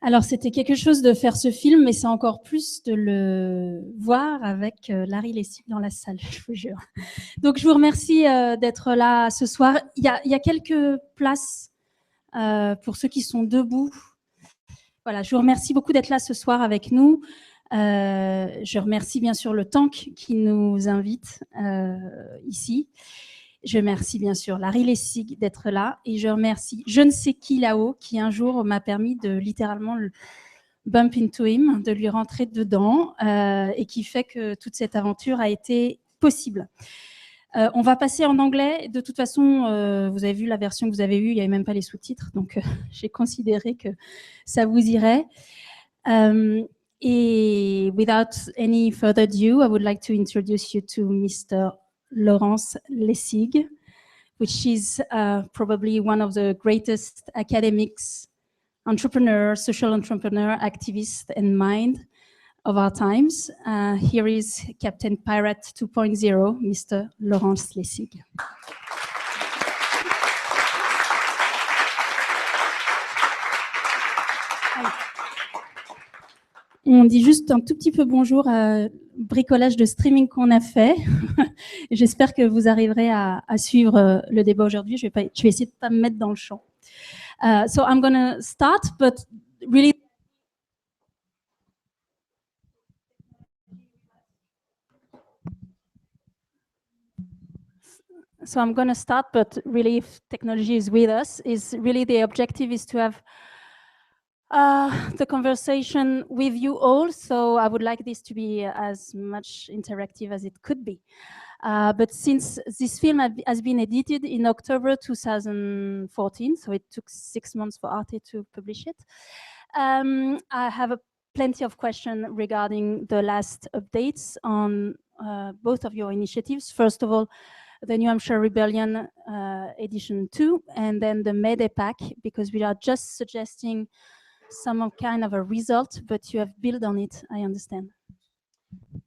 Alors, c'était quelque chose de faire ce film, mais c'est encore plus de le voir avec Larry Lessig dans la salle, je vous jure. Donc, je vous remercie d'être là ce soir. Il y a quelques places pour ceux qui sont debout. Voilà, je vous remercie beaucoup d'être là ce soir avec nous. Je remercie bien sûr le Tank qui nous invite ici. Je remercie bien sûr Larry Lessig d'être là et je remercie je ne sais qui là-haut qui un jour m'a permis de littéralement le bump into him, de lui rentrer dedans et qui fait que toute cette aventure a été possible. On va passer en anglais. De toute façon, vous avez vu la version que vous avez eue, il n'y avait même pas les sous-titres, donc j'ai considéré que ça vous irait. Et without any further ado, I would like to introduce you to Mr. Lawrence Lessig, which is probably one of the greatest academics, entrepreneur, social entrepreneur, activist, and mind of our times. Here is Captain Pirate 2.0, Mr. Lawrence Lessig. On dit juste un tout petit peu bonjour à bricolage de streaming qu'on a fait. J'espère que vous arriverez à suivre le débat aujourd'hui. Je vais essayer de ne pas me mettre dans le champ. So I'm going to start, but really... So I'm going to start, but really if technology is with us, is really the objective is to have the conversation with you all. So I would like this to be as much interactive as it could be. But since this film has been edited in October 2014, so it took 6 months for Arte to publish it, I have plenty of questions regarding the last updates on both of your initiatives. First of all, the New Hampshire Rebellion edition 2, and then the Mayday Pack, because we are just suggesting some kind of a result, but you have built on it, I understand.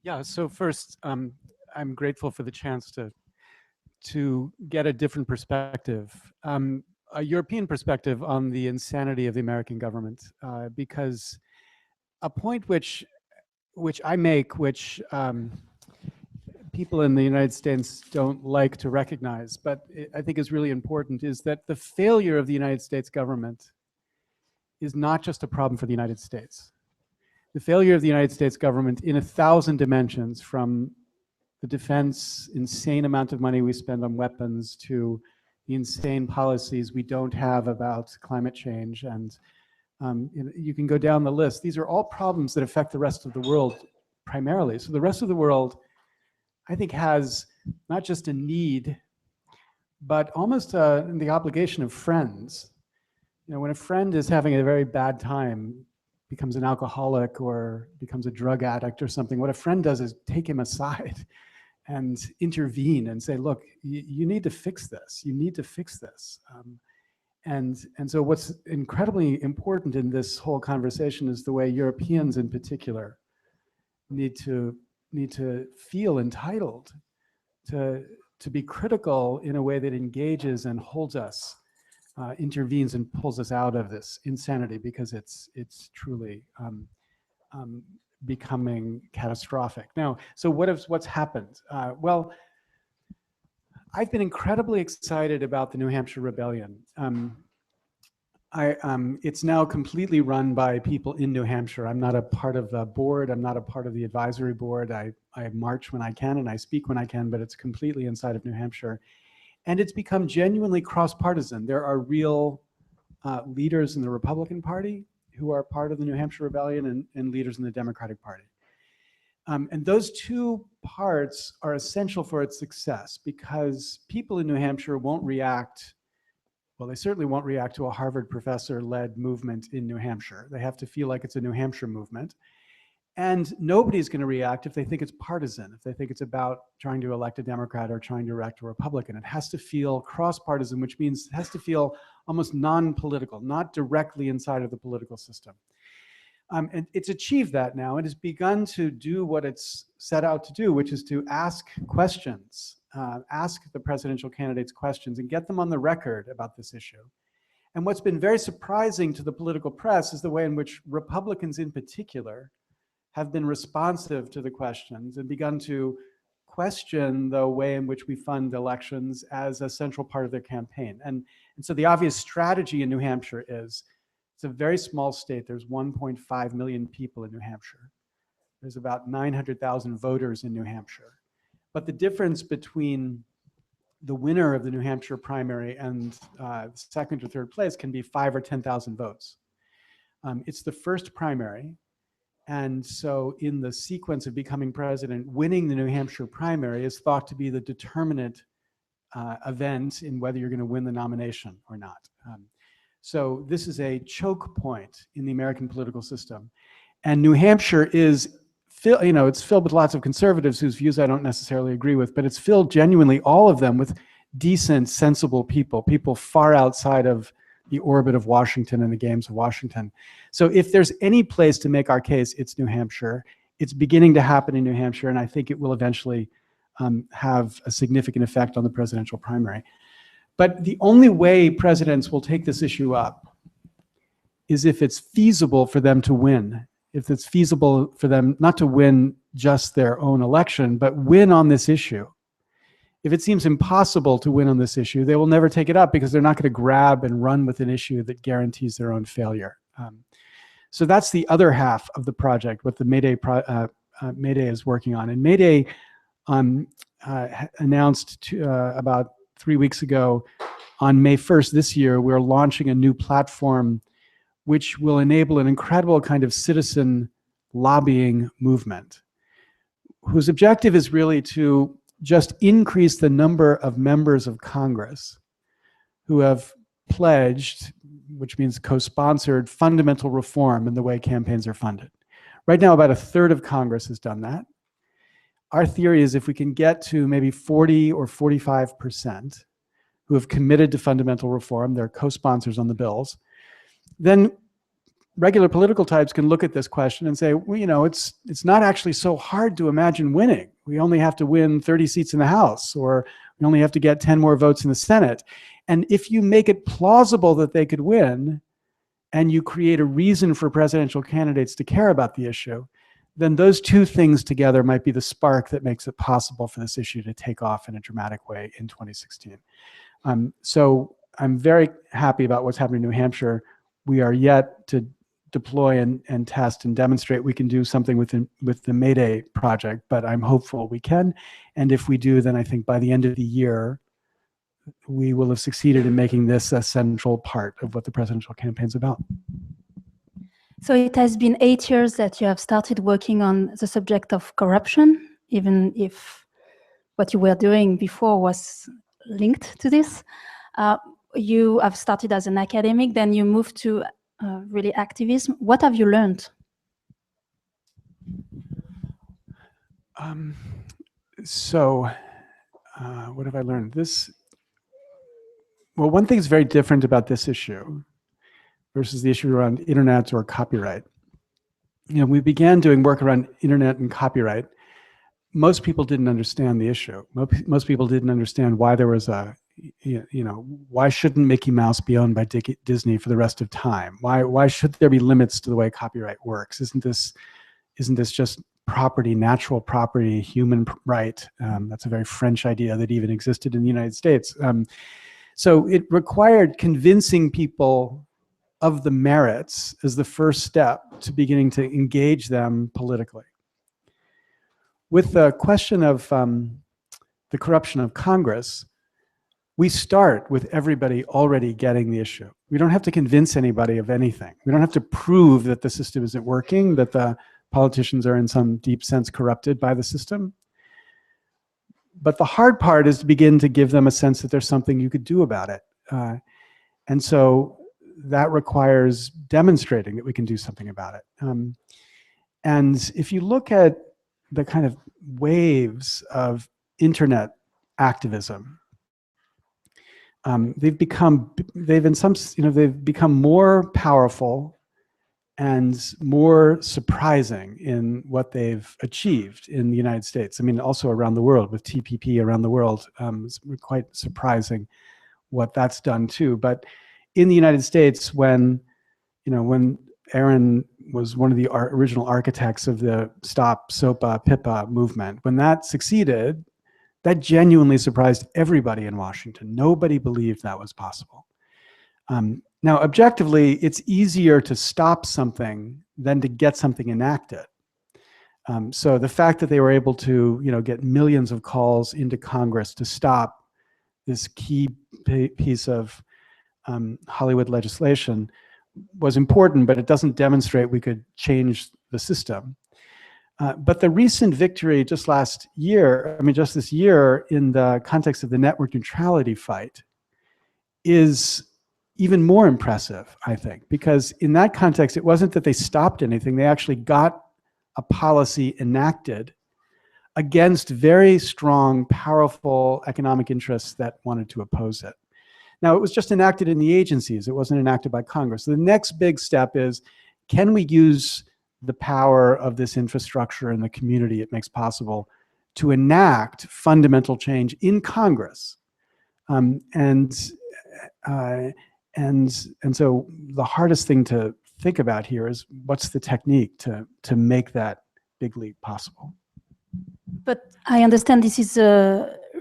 Yeah, so first, I'm grateful for the chance to get a different perspective, a European perspective on the insanity of the American government, because a point which I make, which people in the United States don't like to recognize, but I think is really important, is that the failure of the United States government is not just a problem for the United States. The failure of the United States government in 1,000 dimensions, from the defense, insane amount of money we spend on weapons, to the insane policies we don't have about climate change, and you can go down the list. These are all problems that affect the rest of the world primarily. So the rest of the world, I think, has not just a need, but almost the obligation of friends. You know, when a friend is having a very bad time, becomes an alcoholic or becomes a drug addict or something, what a friend does is take him aside and intervene and say, look, you need to fix this. You need to fix this. And so what's incredibly important in this whole conversation is the way Europeans in particular need to feel entitled to be critical in a way that engages and holds us, intervenes and pulls us out of this insanity, because it's truly becoming catastrophic. Now, so what's happened? Well, I've been incredibly excited about the New Hampshire Rebellion. It's now completely run by people in New Hampshire. I'm not a part of the board. I'm not a part of the advisory board. I march when I can and I speak when I can, but it's completely inside of New Hampshire. And it's become genuinely cross-partisan. There are real leaders in the Republican Party who are part of the New Hampshire Rebellion, and leaders in the Democratic Party. And those two parts are essential for its success, because people in New Hampshire won't react. Well, they certainly won't react to a Harvard professor-led movement in New Hampshire. They have to feel like it's a New Hampshire movement. And nobody's going to react if they think it's partisan, if they think it's about trying to elect a Democrat or trying to elect a Republican. It has to feel cross-partisan, which means it has to feel almost non-political, not directly inside of the political system. And it's achieved that now. It has begun to do what it's set out to do, which is to ask questions, ask the presidential candidates questions and get them on the record about this issue. And what's been very surprising to the political press is the way in which Republicans in particular have been responsive to the questions and begun to question the way in which we fund elections as a central part of their campaign. And so the obvious strategy in New Hampshire is, it's a very small state. There's 1.5 million people in New Hampshire. There's about 900,000 voters in New Hampshire. But the difference between the winner of the New Hampshire primary and second or third place can be 5,000 or 10,000 votes. It's the first primary. And so in the sequence of becoming president, winning the New Hampshire primary is thought to be the determinant event in whether you're going to win the nomination or not. So this is a choke point in the American political system. And New Hampshire is, it's filled with lots of conservatives whose views I don't necessarily agree with, but it's filled genuinely, all of them, with decent, sensible people far outside of the orbit of Washington and the games of Washington. So if there's any place to make our case, it's New Hampshire. It's beginning to happen in New Hampshire, and I think it will eventually have a significant effect on the presidential primary. But the only way presidents will take this issue up is if it's feasible for them to win. If it's feasible for them not to win just their own election, but win on this issue. If it seems impossible to win on this issue, they will never take it up because they're not going to grab and run with an issue that guarantees their own failure. So that's the other half of the project, what the Mayday is working on. And Mayday announced about 3 weeks ago, on May 1st this year, we're launching a new platform which will enable an incredible kind of citizen lobbying movement, whose objective is really to just increase the number of members of Congress who have pledged, which means co-sponsored, fundamental reform in the way campaigns are funded. Right now, about a third of Congress has done that. Our theory is if we can get to maybe 40 or 45% who have committed to fundamental reform, they're co-sponsors on the bills, then regular political types can look at this question and say, well, it's not actually so hard to imagine winning. We only have to win 30 seats in the House, or we only have to get 10 more votes in the Senate. And if you make it plausible that they could win, and you create a reason for presidential candidates to care about the issue, then those two things together might be the spark that makes it possible for this issue to take off in a dramatic way in 2016. So I'm very happy about what's happening in New Hampshire. We are yet to deploy and test and demonstrate we can do something with the Mayday project, but I'm hopeful we can. And if we do, then I think by the end of the year, we will have succeeded in making this a central part of what the presidential campaign is about. So it has been 8 years that you have started working on the subject of corruption, even if what you were doing before was linked to this. You have started as an academic, then you moved to really activism. What have you learned? What have I learned? Well, one thing is very different about this issue versus the issue around internet or copyright. We began doing work around internet and copyright. Most people didn't understand the issue. Most people didn't understand why there was why shouldn't Mickey Mouse be owned by Disney for the rest of time? Why should there be limits to the way copyright works? Isn't this just property, natural property, human right? That's a very French idea that even existed in the United States. So it required convincing people of the merits as the first step to beginning to engage them politically. With the question of the corruption of Congress, we start with everybody already getting the issue. We don't have to convince anybody of anything. We don't have to prove that the system isn't working, that the politicians are in some deep sense corrupted by the system. But the hard part is to begin to give them a sense that there's something you could do about it. And so that requires demonstrating that we can do something about it. And if you look at the kind of waves of internet activism, they've become more powerful and more surprising in what they've achieved in the United States. I mean, also around the world with TPP around the world, it's quite surprising what that's done too. But in the United States, when Aaron was one of the original architects of the Stop SOPA PIPA movement, when that succeeded, that genuinely surprised everybody in Washington. Nobody believed that was possible. Now, objectively, it's easier to stop something than to get something enacted. So the fact that they were able to, get millions of calls into Congress to stop this key piece of Hollywood legislation was important, but it doesn't demonstrate we could change the system. But the recent victory just this year, in the context of the network neutrality fight, is even more impressive, I think, because in that context, it wasn't that they stopped anything. They actually got a policy enacted against very strong, powerful economic interests that wanted to oppose it. Now, it was just enacted in the agencies. It wasn't enacted by Congress. So the next big step is, can we use the power of this infrastructure and the community it makes possible to enact fundamental change in Congress? And so the hardest thing to think about here is, what's the technique to make that big leap possible? But I understand this is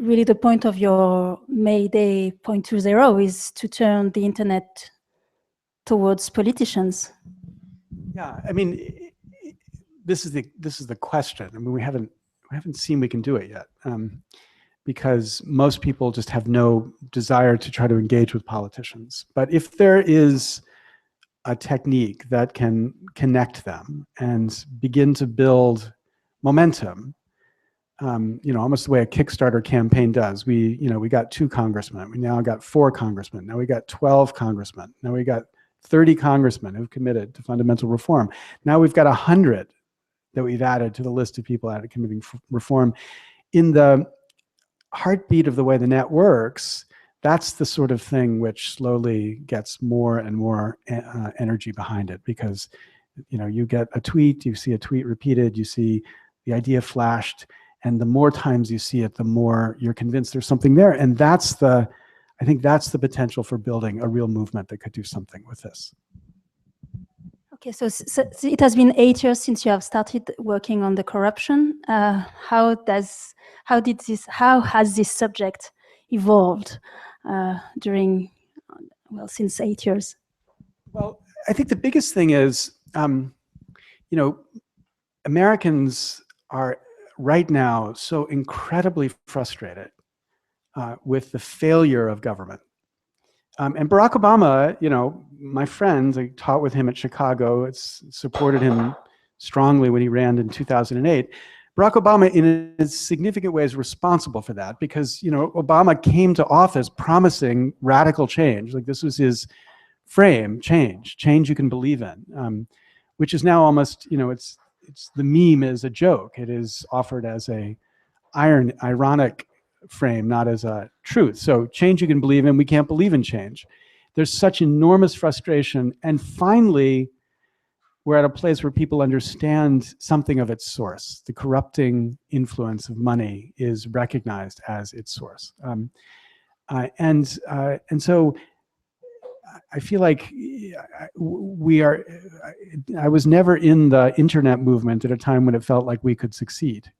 really the point of your May Day 0.20 is to turn the internet towards politicians. Yeah, I mean, this is the question. I mean, we haven't seen we can do it yet, because most people just have no desire to try to engage with politicians. But if there is a technique that can connect them and begin to build momentum, almost the way a Kickstarter campaign does. We got 2 congressmen. We now got 4 congressmen. Now we got 12 congressmen. Now we got 30 congressmen who've committed to fundamental reform. Now we've got 100 that we've added to the list of people out committing reform. In the heartbeat of the way the net works, that's the sort of thing which slowly gets more and more energy behind it, because you get a tweet, you see a tweet repeated, you see the idea flashed, and the more times you see it, the more you're convinced there's something there. And I think that's the potential for building a real movement that could do something with this. Okay, so it has been 8 years since you have started working on the corruption. How has this subject evolved since 8 years? Well, I think the biggest thing is, Americans are right now so incredibly frustrated with the failure of government. And Barack Obama, my friends, I taught with him at Chicago, supported him strongly when he ran in 2008. Barack Obama, in a significant way, is responsible for that, because Obama came to office promising radical change. Like, this was his frame: change you can believe in, which is now almost, it's the meme is a joke. It is offered as a ironic frame, not as a truth. So change you can believe in, we can't believe in change. There's such enormous frustration, and finally, we're at a place where people understand something of its source. The corrupting influence of money is recognized as its source. And so I feel like I was never in the internet movement at a time when it felt like we could succeed.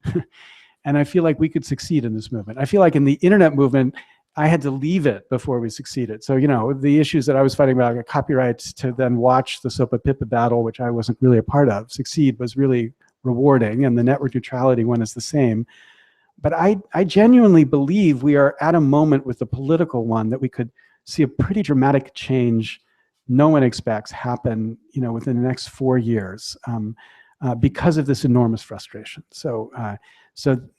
And I feel like we could succeed in this movement. I feel like in the internet movement, I had to leave it before we succeeded. So, the issues that I was fighting about, copyrights, to then watch the SOPA PIPA battle, which I wasn't really a part of, succeed was really rewarding. And the network neutrality one is the same. But I genuinely believe we are at a moment with the political one that we could see a pretty dramatic change no one expects happen, within the next 4 years, because of this enormous frustration. So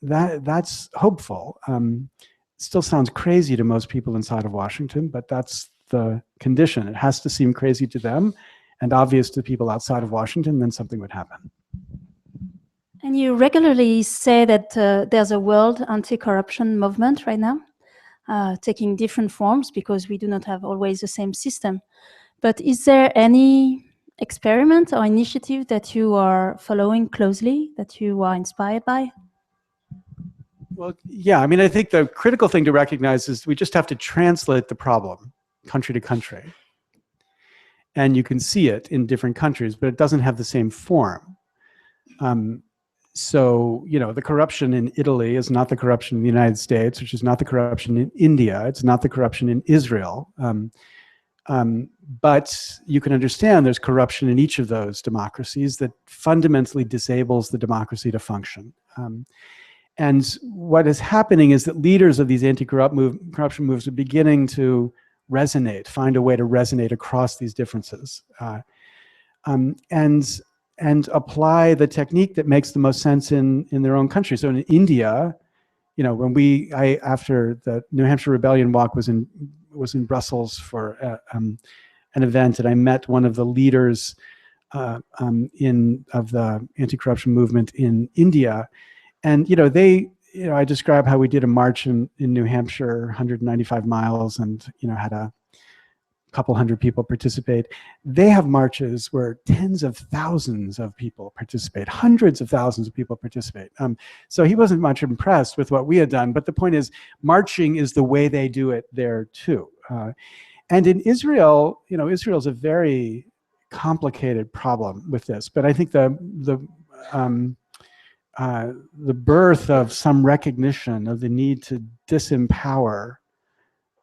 that's hopeful. Still sounds crazy to most people inside of Washington, but that's the condition. It has to seem crazy to them and obvious to people outside of Washington, then something would happen. And you regularly say that there's a world anti-corruption movement right now, taking different forms because we do not have always the same system. But is there any experiment or initiative that you are following closely, that you are inspired by? Well, yeah, I mean, I think the critical thing to recognize is we just have to translate the problem country to country. And you can see it in different countries, but it doesn't have the same form. So, you know, the corruption in Italy is not the corruption in the United States, which is not the corruption in India. It's not the corruption in Israel. But you can understand there's corruption in each of those democracies that fundamentally disables the democracy to function. And what is happening is that leaders of these anti-corruption moves are beginning to resonate, find a way to resonate across these differences, and apply the technique that makes the most sense in their own country. So in India, you know, when after the New Hampshire Rebellion walk was in Brussels for an event, and I met one of the leaders of the anti-corruption movement in India, and you know, I describe how we did a march in New Hampshire, 195 miles, and you know, had a couple hundred people participate. They have marches where tens of thousands of people participate, hundreds of thousands of people participate. So he wasn't much impressed with what we had done, but the point is, marching is the way they do it there too. And in Israel, you know, Israel's a very complicated problem with this, but I think the birth of some recognition of the need to disempower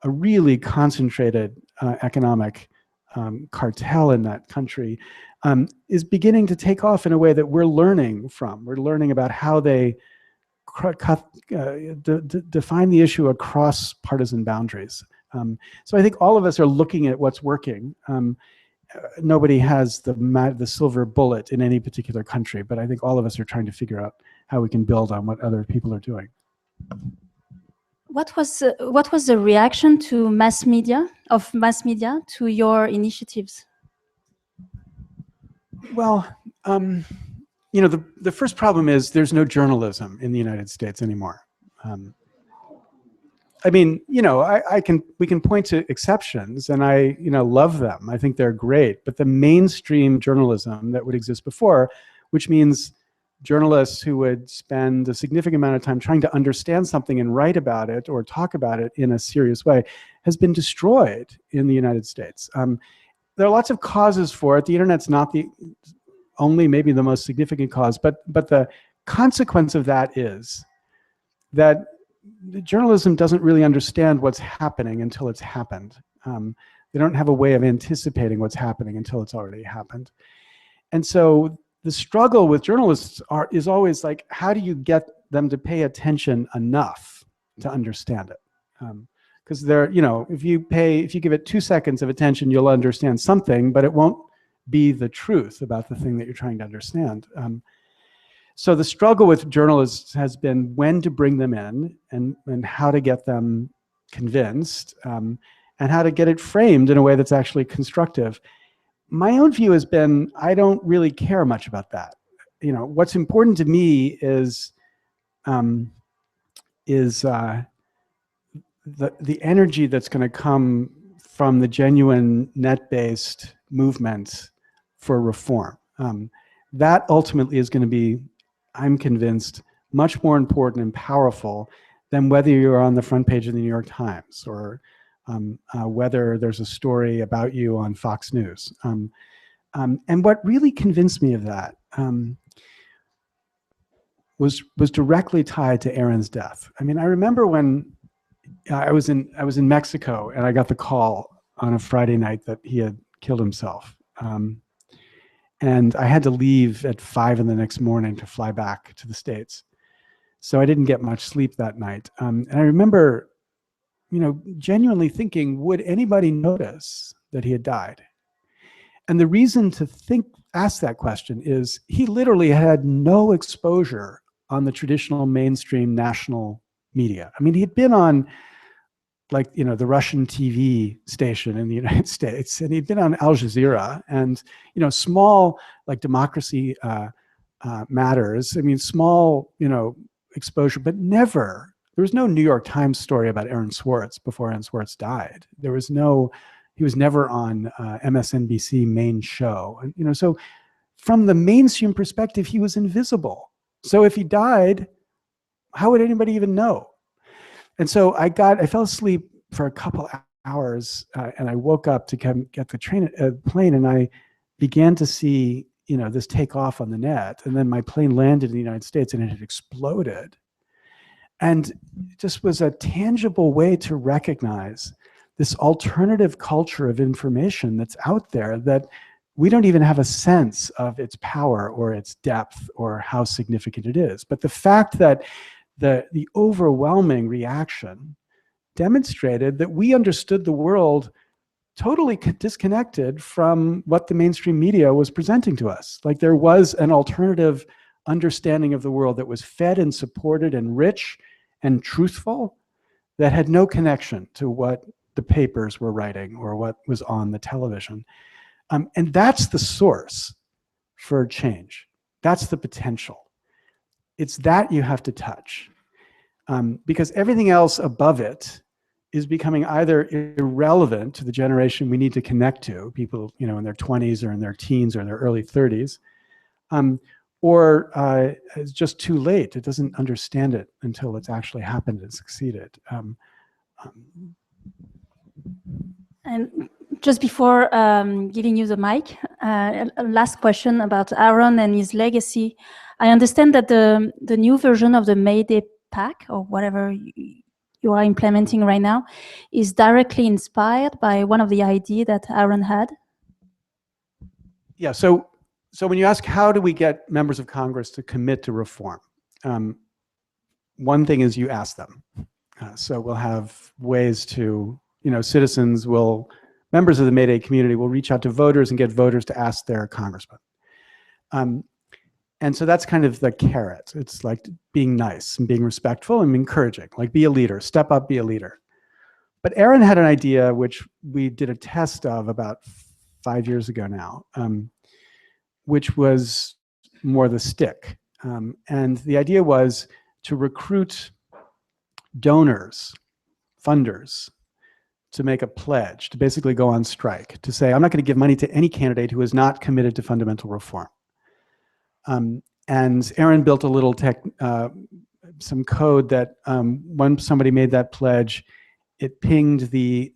a really concentrated economic cartel in that country is beginning to take off in a way that we're learning from. We're learning about how they define the issue across partisan boundaries. So I think all of us are looking at what's working. Nobody has the silver bullet in any particular country, but I think all of us are trying to figure out how we can build on what other people are doing. What was the reaction to mass media to your initiatives? Well, you know, the first problem is there's no journalism in the United States anymore. I mean, you know, we can point to exceptions, and I, you know, love them. I think they're great. But the mainstream journalism that would exist before, which means journalists who would spend a significant amount of time trying to understand something and write about it or talk about it in a serious way, has been destroyed in the United States. There are lots of causes for it. The internet's not the only, maybe the most significant cause, but the consequence of that is that journalism doesn't really understand what's happening until it's happened. They don't have a way of anticipating what's happening until it's already happened. And so the struggle with journalists is always like, how do you get them to pay attention enough to understand it? Because they're, you know, if you give it 2 seconds of attention, you'll understand something, but it won't be the truth about the thing that you're trying to understand. So the struggle with journalists has been when to bring them in and how to get them convinced and how to get it framed in a way that's actually constructive. My own view has been, I don't really care much about that. You know, what's important to me is the energy that's going to come from the genuine net-based movement for reform. That ultimately is going to be, I'm convinced, much more important and powerful than whether you're on the front page of the New York Times or whether there's a story about you on Fox News. And what really convinced me of that was directly tied to Aaron's death. I mean, I remember when I was in Mexico and I got the call on a Friday night that he had killed himself. And I had to leave at 5 in the next morning to fly back to the States. So I didn't get much sleep that night. And I remember, you know, genuinely thinking, would anybody notice that he had died? And the reason to ask that question is he literally had no exposure on the traditional mainstream national media. I mean, he'd been on, like, you know, the Russian TV station in the United States, and he'd been on Al Jazeera and, you know, small, like, Democracy Matters. I mean, small, you know, exposure, but never, there was no New York Times story about Aaron Swartz before Aaron Swartz died. There was no, He was never on MSNBC main show. And, you know, so from the mainstream perspective, he was invisible. So if he died, how would anybody even know? And so I fell asleep for a couple hours, and I woke up to come get the plane, and I began to see, you know, this take off on the net. And then my plane landed in the United States, and it had exploded. And it just was a tangible way to recognize this alternative culture of information that's out there that we don't even have a sense of its power or its depth or how significant it is. But the fact that the overwhelming reaction demonstrated that we understood the world totally disconnected from what the mainstream media was presenting to us. Like there was an alternative understanding of the world that was fed and supported and rich and truthful that had no connection to what the papers were writing or what was on the television. And that's the source for change. That's the potential. It's that you have to touch, because everything else above it is becoming either irrelevant to the generation we need to connect to, people, you know, in their 20s or in their teens or in their early 30s, or it's just too late. It doesn't understand it until it's actually happened and succeeded. And just before giving you the mic, a last question about Aaron and his legacy. I understand that the new version of the Mayday Pack, or whatever you are implementing right now, is directly inspired by one of the ideas that Aaron had. Yeah, so when you ask how do we get members of Congress to commit to reform, one thing is you ask them. So we'll have ways to, you know, members of the Mayday community will reach out to voters and get voters to ask their congressman. And so that's kind of the carrot. It's like being nice and being respectful and encouraging, like be a leader, step up, be a leader. But Aaron had an idea, which we did a test of about 5 years ago now, which was more the stick. And the idea was to recruit donors, funders, to make a pledge, to basically go on strike, to say, I'm not going to give money to any candidate who is not committed to fundamental reform. And Aaron built a little some code that when somebody made that pledge, it pinged the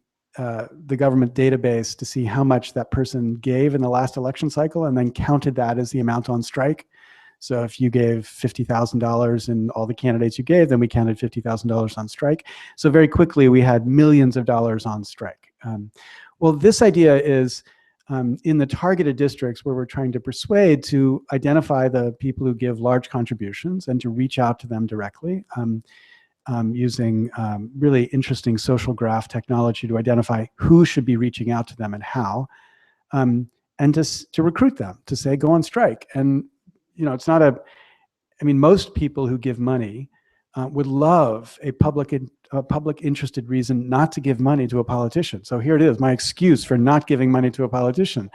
government database to see how much that person gave in the last election cycle, and then counted that as the amount on strike. So if you gave $50,000 in all the candidates you gave, then we counted $50,000 on strike. So very quickly, we had millions of dollars on strike. Well, this idea is in the targeted districts where we're trying to persuade to identify the people who give large contributions and to reach out to them directly using really interesting social graph technology to identify who should be reaching out to them and how, and to recruit them, to say, go on strike. And you know, it's not I mean, most people who give money would love a public interested reason not to give money to a politician. So here it is, my excuse for not giving money to a politician.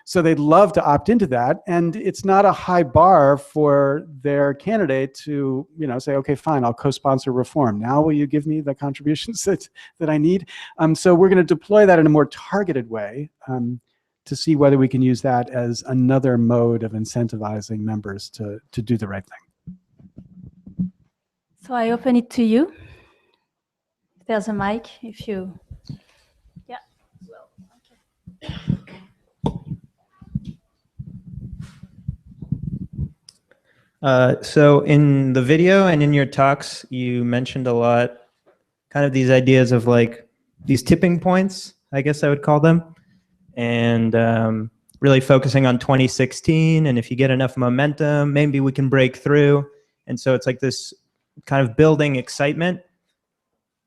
So they'd love to opt into that, and it's not a high bar for their candidate to, you know, say, okay, fine, I'll co-sponsor reform. Now will you give me the contributions that I need? So we're going to deploy that in a more targeted way to see whether we can use that as another mode of incentivizing members to do the right thing. So I open it to you. There's a mic if you, yeah. Well, okay. So in the video and in your talks, you mentioned a lot kind of these ideas of like these tipping points, I guess I would call them, and really focusing on 2016, and if you get enough momentum, maybe we can break through. And so it's like this kind of building excitement.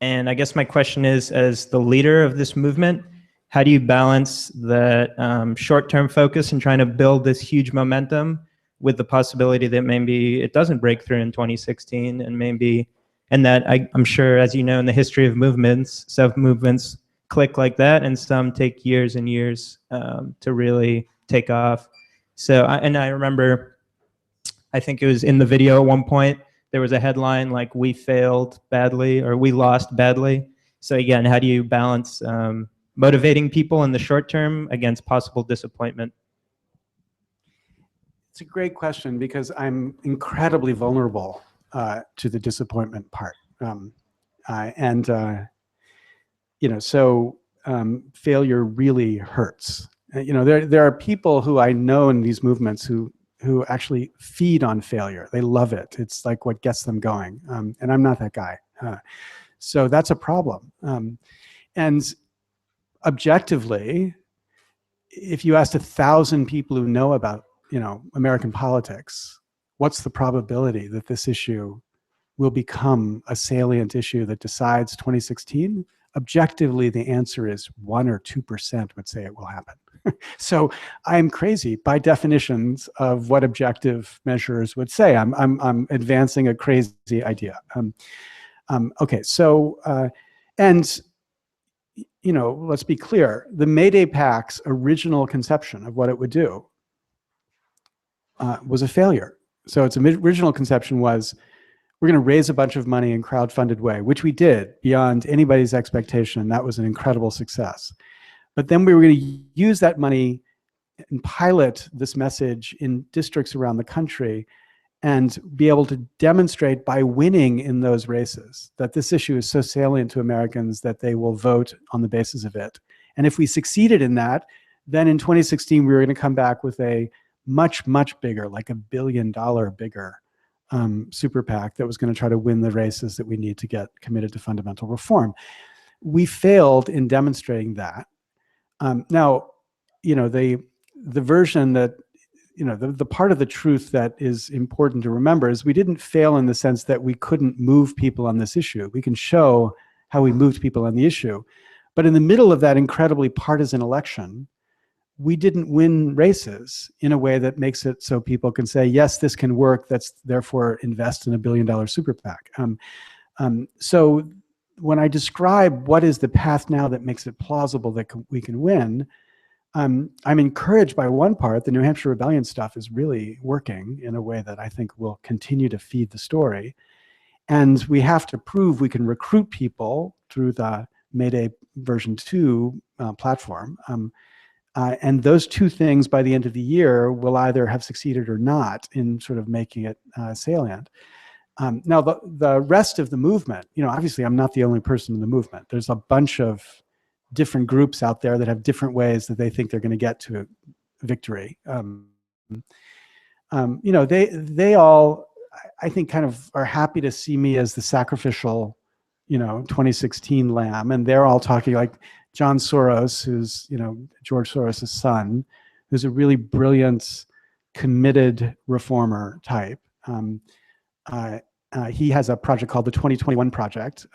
And I guess my question is, as the leader of this movement, how do you balance that short-term focus and trying to build this huge momentum with the possibility that maybe it doesn't break through in 2016, and that I'm sure, as you know, in the history of movements, some movements click like that, and some take years and years to really take off. So, I remember, I think it was in the video at one point, there was a headline like, we failed badly, or we lost badly. So again, how do you balance motivating people in the short term against possible disappointment? It's a great question because I'm incredibly vulnerable to the disappointment part. So failure really hurts. There are people who I know in these movements who actually feed on failure. They love it. It's like what gets them going. And I'm not that guy. So that's a problem. And objectively, if you asked 1,000 people who know about American politics, what's the probability that this issue will become a salient issue that decides 2016? Objectively, the answer is 1 or 2% would say it will happen. So I'm crazy by definitions of what objective measures would say. I'm advancing a crazy idea. Okay, so let's be clear. The Mayday Pact's original conception of what it would do was a failure. So its original conception was, we're going to raise a bunch of money in crowd-funded way, which we did beyond anybody's expectation. That was an incredible success. But then we were going to use that money and pilot this message in districts around the country and be able to demonstrate by winning in those races that this issue is so salient to Americans that they will vote on the basis of it. And if we succeeded in that, then in 2016, we were going to come back with a much, much bigger, like $1 billion bigger super PAC that was going to try to win the races that we need to get committed to fundamental reform. We failed in demonstrating that. Now, the version that, the part of the truth that is important to remember is we didn't fail in the sense that we couldn't move people on this issue. We can show how we moved people on the issue. But in the middle of that incredibly partisan election, we didn't win races in a way that makes it so people can say, yes, this can work, let's therefore invest in $1 billion super PAC. So when I describe what is the path now that makes it plausible that we can win, I'm encouraged by one part. The New Hampshire Rebellion stuff is really working in a way that I think will continue to feed the story. And we have to prove we can recruit people through the Mayday version 2 platform. And those two things by the end of the year will either have succeeded or not in sort of making it salient. Now, the rest of the movement, obviously I'm not the only person in the movement. There's a bunch of different groups out there that have different ways that they think they're going to get to victory. They all, I think, kind of are happy to see me as the sacrificial, 2016 lamb. And they're all talking like John Soros, who's, George Soros' son, who's a really brilliant, committed reformer type. He has a project called the 2021 Project,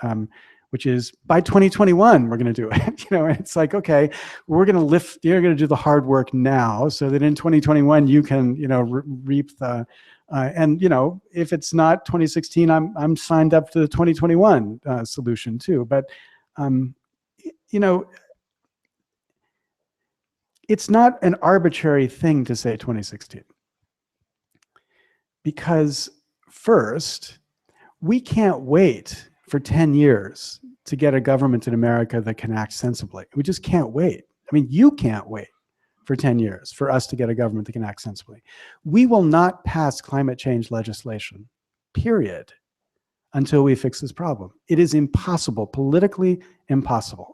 which is by 2021, we're going to do it. It's like, okay, you're going to do the hard work now so that in 2021, you can, reap the, and, if it's not 2016, I'm signed up to the 2021 solution too. But, it's not an arbitrary thing to say 2016. Because first, we can't wait for 10 years to get a government in America that can act sensibly. We just can't wait. I mean, you can't wait for 10 years for us to get a government that can act sensibly. We will not pass climate change legislation, period, until we fix this problem. It is impossible, politically impossible.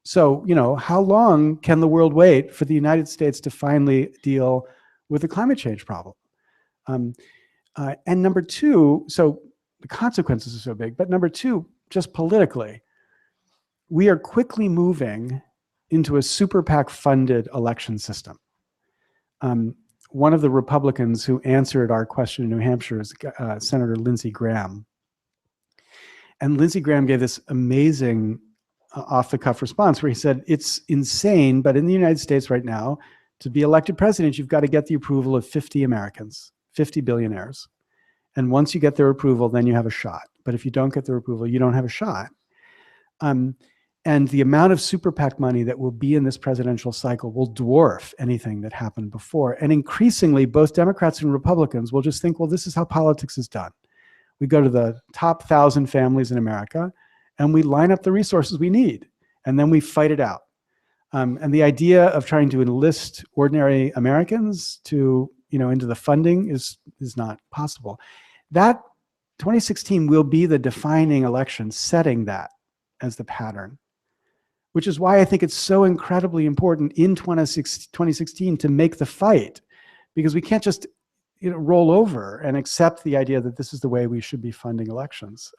So, how long can the world wait for the United States to finally deal with the climate change problem? And number two, so the consequences are so big, but number two, just politically, we are quickly moving into a super PAC funded election system. One of the Republicans who answered our question in New Hampshire is Senator Lindsey Graham. And Lindsey Graham gave this amazing off-the-cuff response where he said, it's insane, but in the United States right now, to be elected president, you've got to get the approval of 50 Americans, 50 billionaires. And once you get their approval, then you have a shot. But if you don't get their approval, you don't have a shot. And the amount of super PAC money that will be in this presidential cycle will dwarf anything that happened before. And increasingly, both Democrats and Republicans will just think, well, this is how politics is done. We go to the top 1,000 families in America, and we line up the resources we need, and then we fight it out. And the idea of trying to enlist ordinary Americans to, into the funding is not possible. That 2016 will be the defining election, setting that as the pattern, which is why I think it's so incredibly important in 2016 to make the fight, because we can't just roll over and accept the idea that this is the way we should be funding elections.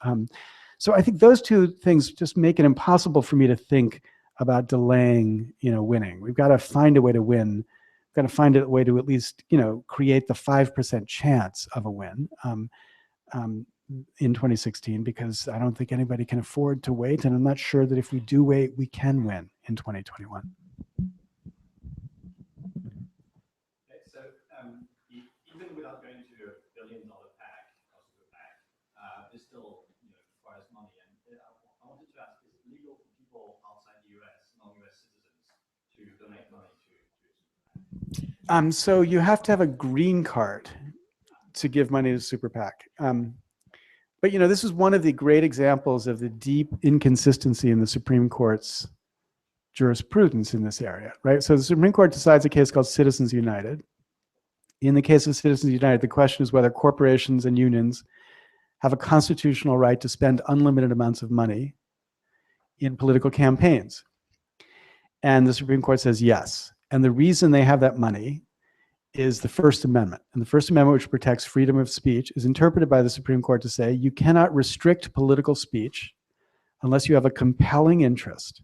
So I think those two things just make it impossible for me to think about delaying, winning. We've got to find a way to win. We've got to find a way to at least, create the 5% chance of a win in 2016, because I don't think anybody can afford to wait, and I'm not sure that if we do wait, we can win in 2021. Okay, so even without going to a $1 billion pack or super PAC, it still requires money. And I wanted to ask: is it legal for people outside the U.S., non-U.S. citizens, to donate money to So you have to have a green card to give money to super PAC. But this is one of the great examples of the deep inconsistency in the Supreme Court's jurisprudence in this area, right? So the Supreme Court decides a case called Citizens United. In the case of Citizens United, the question is whether corporations and unions have a constitutional right to spend unlimited amounts of money in political campaigns. And the Supreme Court says yes. And the reason they have that money is the First Amendment. And the First Amendment, which protects freedom of speech, is interpreted by the Supreme Court to say you cannot restrict political speech unless you have a compelling interest.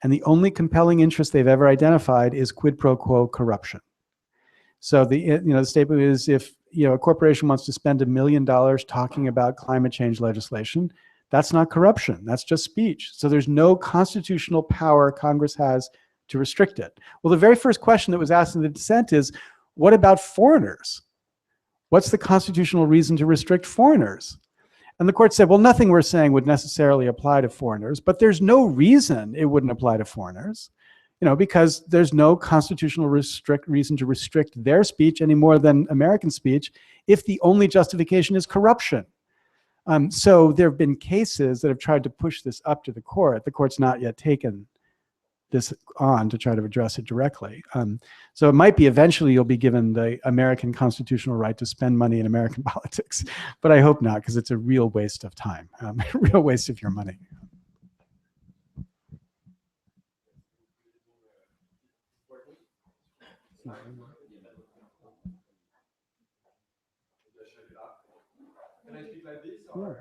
And the only compelling interest they've ever identified is quid pro quo corruption. So the statement is, if a corporation wants to spend $1 million talking about climate change legislation, that's not corruption, that's just speech. So there's no constitutional power Congress has to restrict it. Well, the very first question that was asked in the dissent is, what about foreigners? What's the constitutional reason to restrict foreigners? And the court said, well, nothing we're saying would necessarily apply to foreigners, but there's no reason it wouldn't apply to foreigners, because there's no constitutional reason to restrict their speech any more than American speech if the only justification is corruption. So there have been cases that have tried to push this up to the court. The court's not yet taken this on to try to address it directly. So it might be eventually you'll be given the American constitutional right to spend money in American politics, but I hope not, because it's a real waste of time, a real waste of your money. Can I speak like this? Or?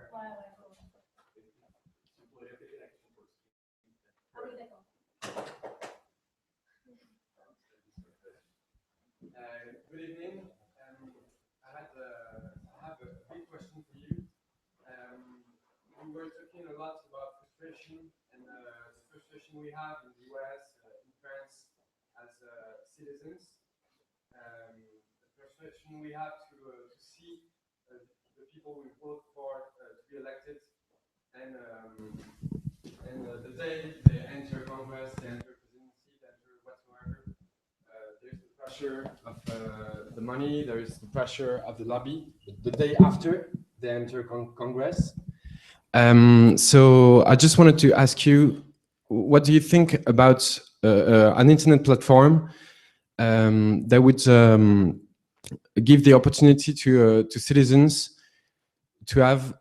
Good evening. I have a big question for you. We were talking a lot about frustration and the frustration we have in the US, in France, as citizens. The frustration we have to see the people we vote for to be elected, and the day they enter Congress, they enter presidency, they enter whatsoever. There's the pressure of the money, there is the pressure of the lobby. The day after they enter Congress. So I just wanted to ask you, what do you think about an internet platform that would give the opportunity to citizens to have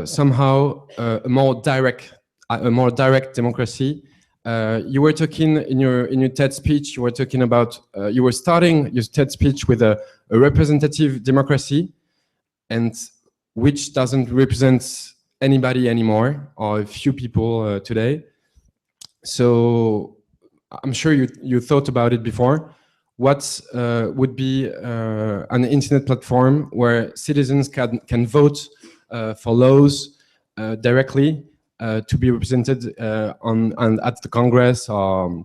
somehow a more direct democracy? You were talking in your TED speech. You were talking about you were starting your TED speech with a representative democracy, and which doesn't represent anybody anymore, or a few people today. So I'm sure you thought about it before. What would be an internet platform where citizens can vote for laws directly to be represented at the Congress or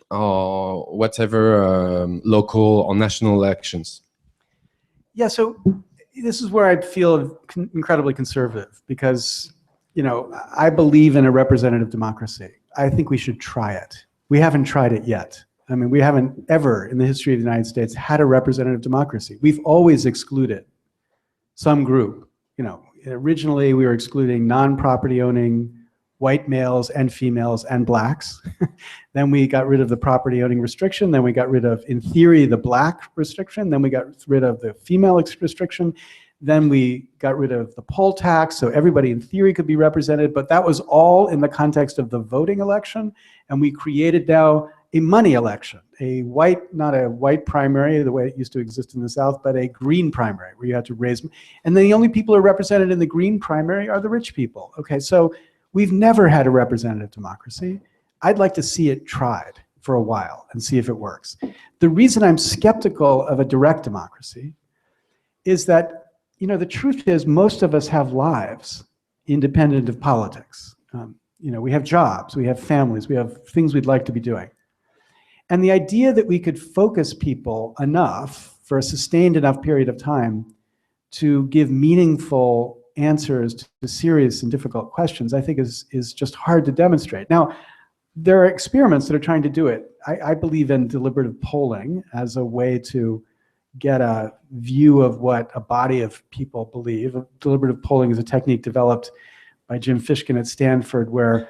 whatever local or national elections? Yeah, so this is where I feel incredibly conservative, because I believe in a representative democracy. I think we should try it. We haven't tried it yet. I mean, we haven't ever in the history of the United States had a representative democracy. We've always excluded some group. Originally we were excluding non-property owning white males and females and blacks. Then we got rid of the property owning restriction. Then we got rid of, in theory, the black restriction. Then we got rid of the female restriction. Then we got rid of the poll tax, so everybody in theory could be represented, but that was all in the context of the voting election. And we created now a money election, a white, not a white primary, the way it used to exist in the South, but a green primary where you had to raise, and then the only people who are represented in the green primary are the rich people. Okay, so we've never had a representative democracy. I'd like to see it tried for a while and see if it works. The reason I'm skeptical of a direct democracy is that, you know, the truth is most of us have lives independent of politics. You know, we have jobs, we have families, we have things we'd like to be doing. And the idea that we could focus people enough for a sustained enough period of time to give meaningful answers to serious and difficult questions, I think is just hard to demonstrate. Now, there are experiments that are trying to do it. I believe in deliberative polling as a way to get a view of what a body of people believe. Deliberative polling is a technique developed by Jim Fishkin at Stanford, where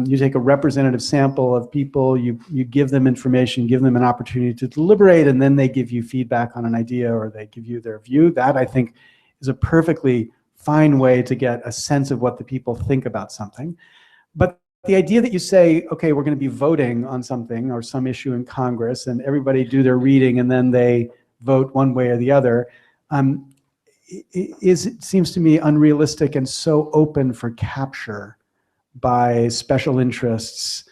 you take a representative sample of people, you give them information, give them an opportunity to deliberate, and then they give you feedback on an idea or they give you their view. That, I think, is a perfectly fine way to get a sense of what the people think about something. But the idea that you say, okay, we're going to be voting on something or some issue in Congress, and everybody do their reading and then they vote one way or the other, it seems to me unrealistic and so open for capture by special interests,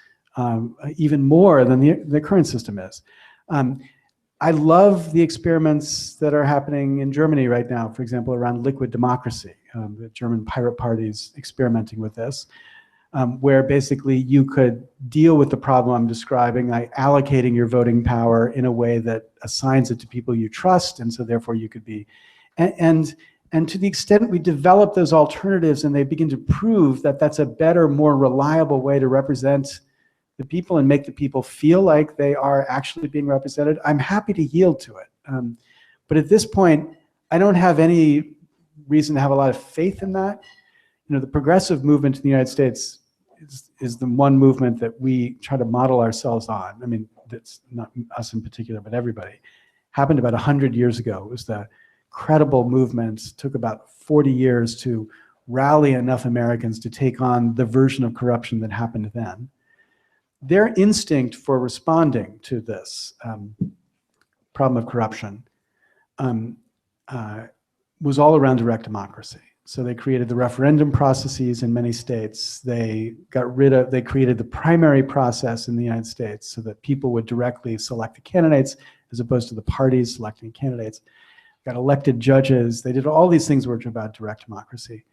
even more than the current system is. I love the experiments that are happening in Germany right now, for example, around liquid democracy. The German Pirate Party's experimenting with this, where basically you could deal with the problem I'm describing by allocating your voting power in a way that assigns it to people you trust, and so therefore you could be, and to the extent we develop those alternatives and they begin to prove that that's a better, more reliable way to represent the people and make the people feel like they are actually being represented, I'm happy to yield to it. But at this point, I don't have any reason to have a lot of faith in that. You know, the progressive movement in the United States is the one movement that we try to model ourselves on. I mean, that's not us in particular, but everybody. Happened about 100 years ago. It was the credible movement, took about 40 years to rally enough Americans to take on the version of corruption that happened then. Their instinct for responding to this problem of corruption was all around direct democracy. So they created the referendum processes in many states. They created the primary process in the United States so that people would directly select the candidates as opposed to the parties selecting candidates. Got elected judges. They did all these things which are about direct democracy.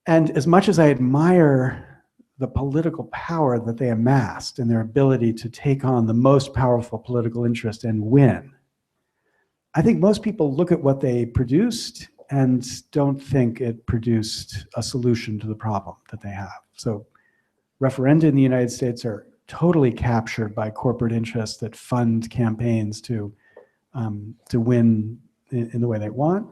And as much as I admire the political power that they amassed and their ability to take on the most powerful political interest and win, I think most people look at what they produced and don't think it produced a solution to the problem that they have. So referenda in the United States are totally captured by corporate interests that fund campaigns to win in the way they want.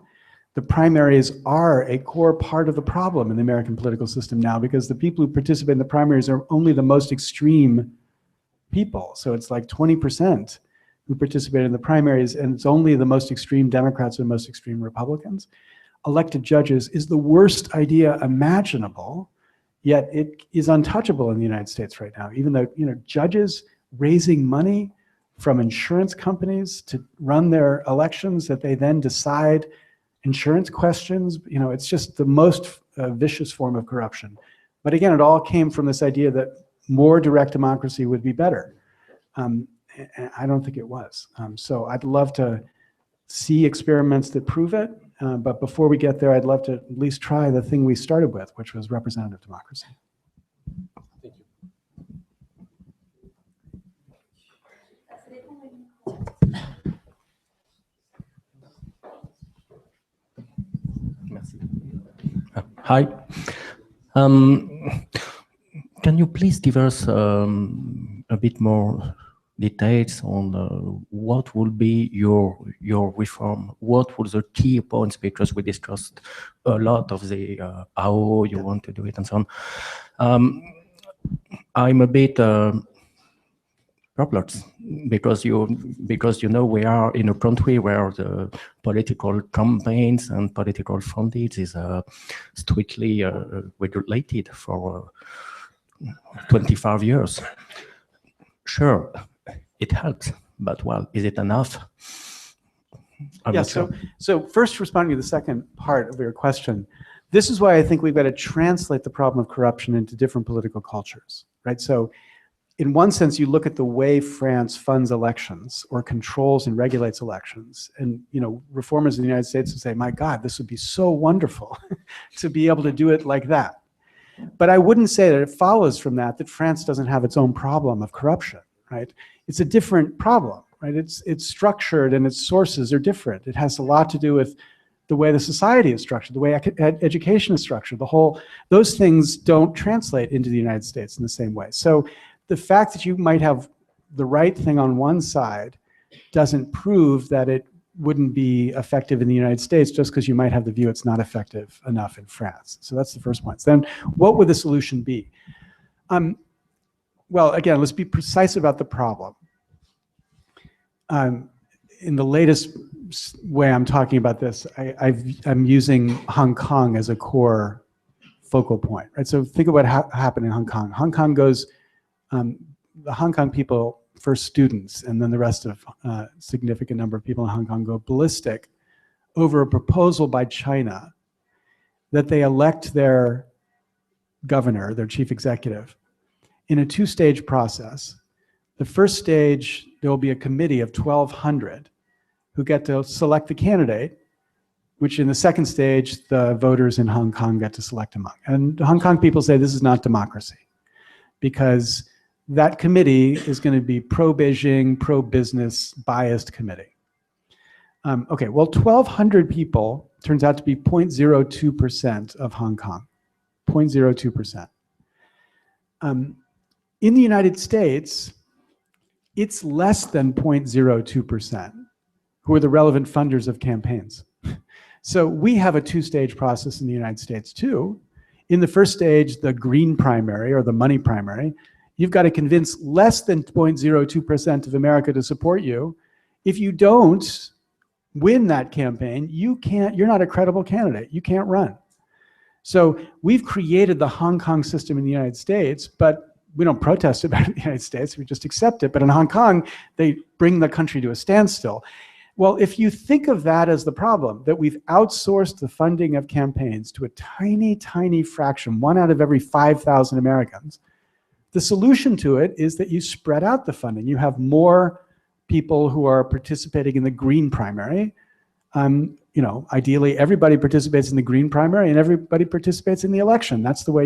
The primaries are a core part of the problem in the American political system now, because the people who participate in the primaries are only the most extreme people. So it's like 20% who participate in the primaries, and it's only the most extreme Democrats and most extreme Republicans. Elected judges is the worst idea imaginable, yet it is untouchable in the United States right now. Even though, you know, judges raising money from insurance companies to run their elections that they then decide insurance questions, you know, it's just the most vicious form of corruption. But again, it all came from this idea that more direct democracy would be better. I don't think it was. So I'd love to see experiments that prove it, but before we get there, I'd love to at least try the thing we started with, which was representative democracy. Thank you. Hi. Can you please give us a bit more details on what will be your reform? What were the key points? Because we discussed a lot of the how you want to do it and so on. I'm a bit perplexed because you know we are in a country where the political campaigns and political funding is strictly regulated for 25 years. Sure, it helps, but well, is it enough? I'm Yeah, not sure. so first responding to the second part of your question, this is why I think we've got to translate the problem of corruption into different political cultures, right? So in one sense, you look at the way France funds elections or controls and regulates elections, and reformers in the United States would say, my God, this would be so wonderful to be able to do it like that. But I wouldn't say that it follows from that France doesn't have its own problem of corruption, right? It's a different problem, right? It's structured and its sources are different. It has a lot to do with the way the society is structured, the way education is structured, those things don't translate into the United States in the same way. So the fact that you might have the right thing on one side doesn't prove that it wouldn't be effective in the United States just because you might have the view it's not effective enough in France. So that's the first point. Then what would the solution be? Well, again, let's be precise about the problem. In the latest way I'm talking about this, I'm using Hong Kong as a core focal point, right? So think of what happened in Hong Kong. Hong Kong goes, the Hong Kong people, first students, and then the rest of significant number of people in Hong Kong go ballistic over a proposal by China that they elect their governor, their chief executive, in a two-stage process. The first stage, there will be a committee of 1,200 who get to select the candidate, which in the second stage, the voters in Hong Kong get to select among. And the Hong Kong people say this is not democracy, because that committee is going to be pro-Beijing, pro-business, biased committee. Okay, well, 1,200 people turns out to be 0.02% of Hong Kong, 0.02%. In the United States, it's less than 0.02% who are the relevant funders of campaigns. So we have a two-stage process in the United States too. In the first stage, the green primary or the money primary, you've got to convince less than 0.02% of America to support you. If you don't win that campaign, you're not a credible candidate. You can't run. So we've created the Hong Kong system in the United States, but we don't protest about it in the United States, we just accept it. But in Hong Kong, they bring the country to a standstill. Well, if you think of that as the problem, that we've outsourced the funding of campaigns to a tiny, tiny fraction, 1 out of every 5,000 Americans, the solution to it is that you spread out the funding. You have more people who are participating in the green primary. Ideally, everybody participates in the green primary and everybody participates in the election. That's the way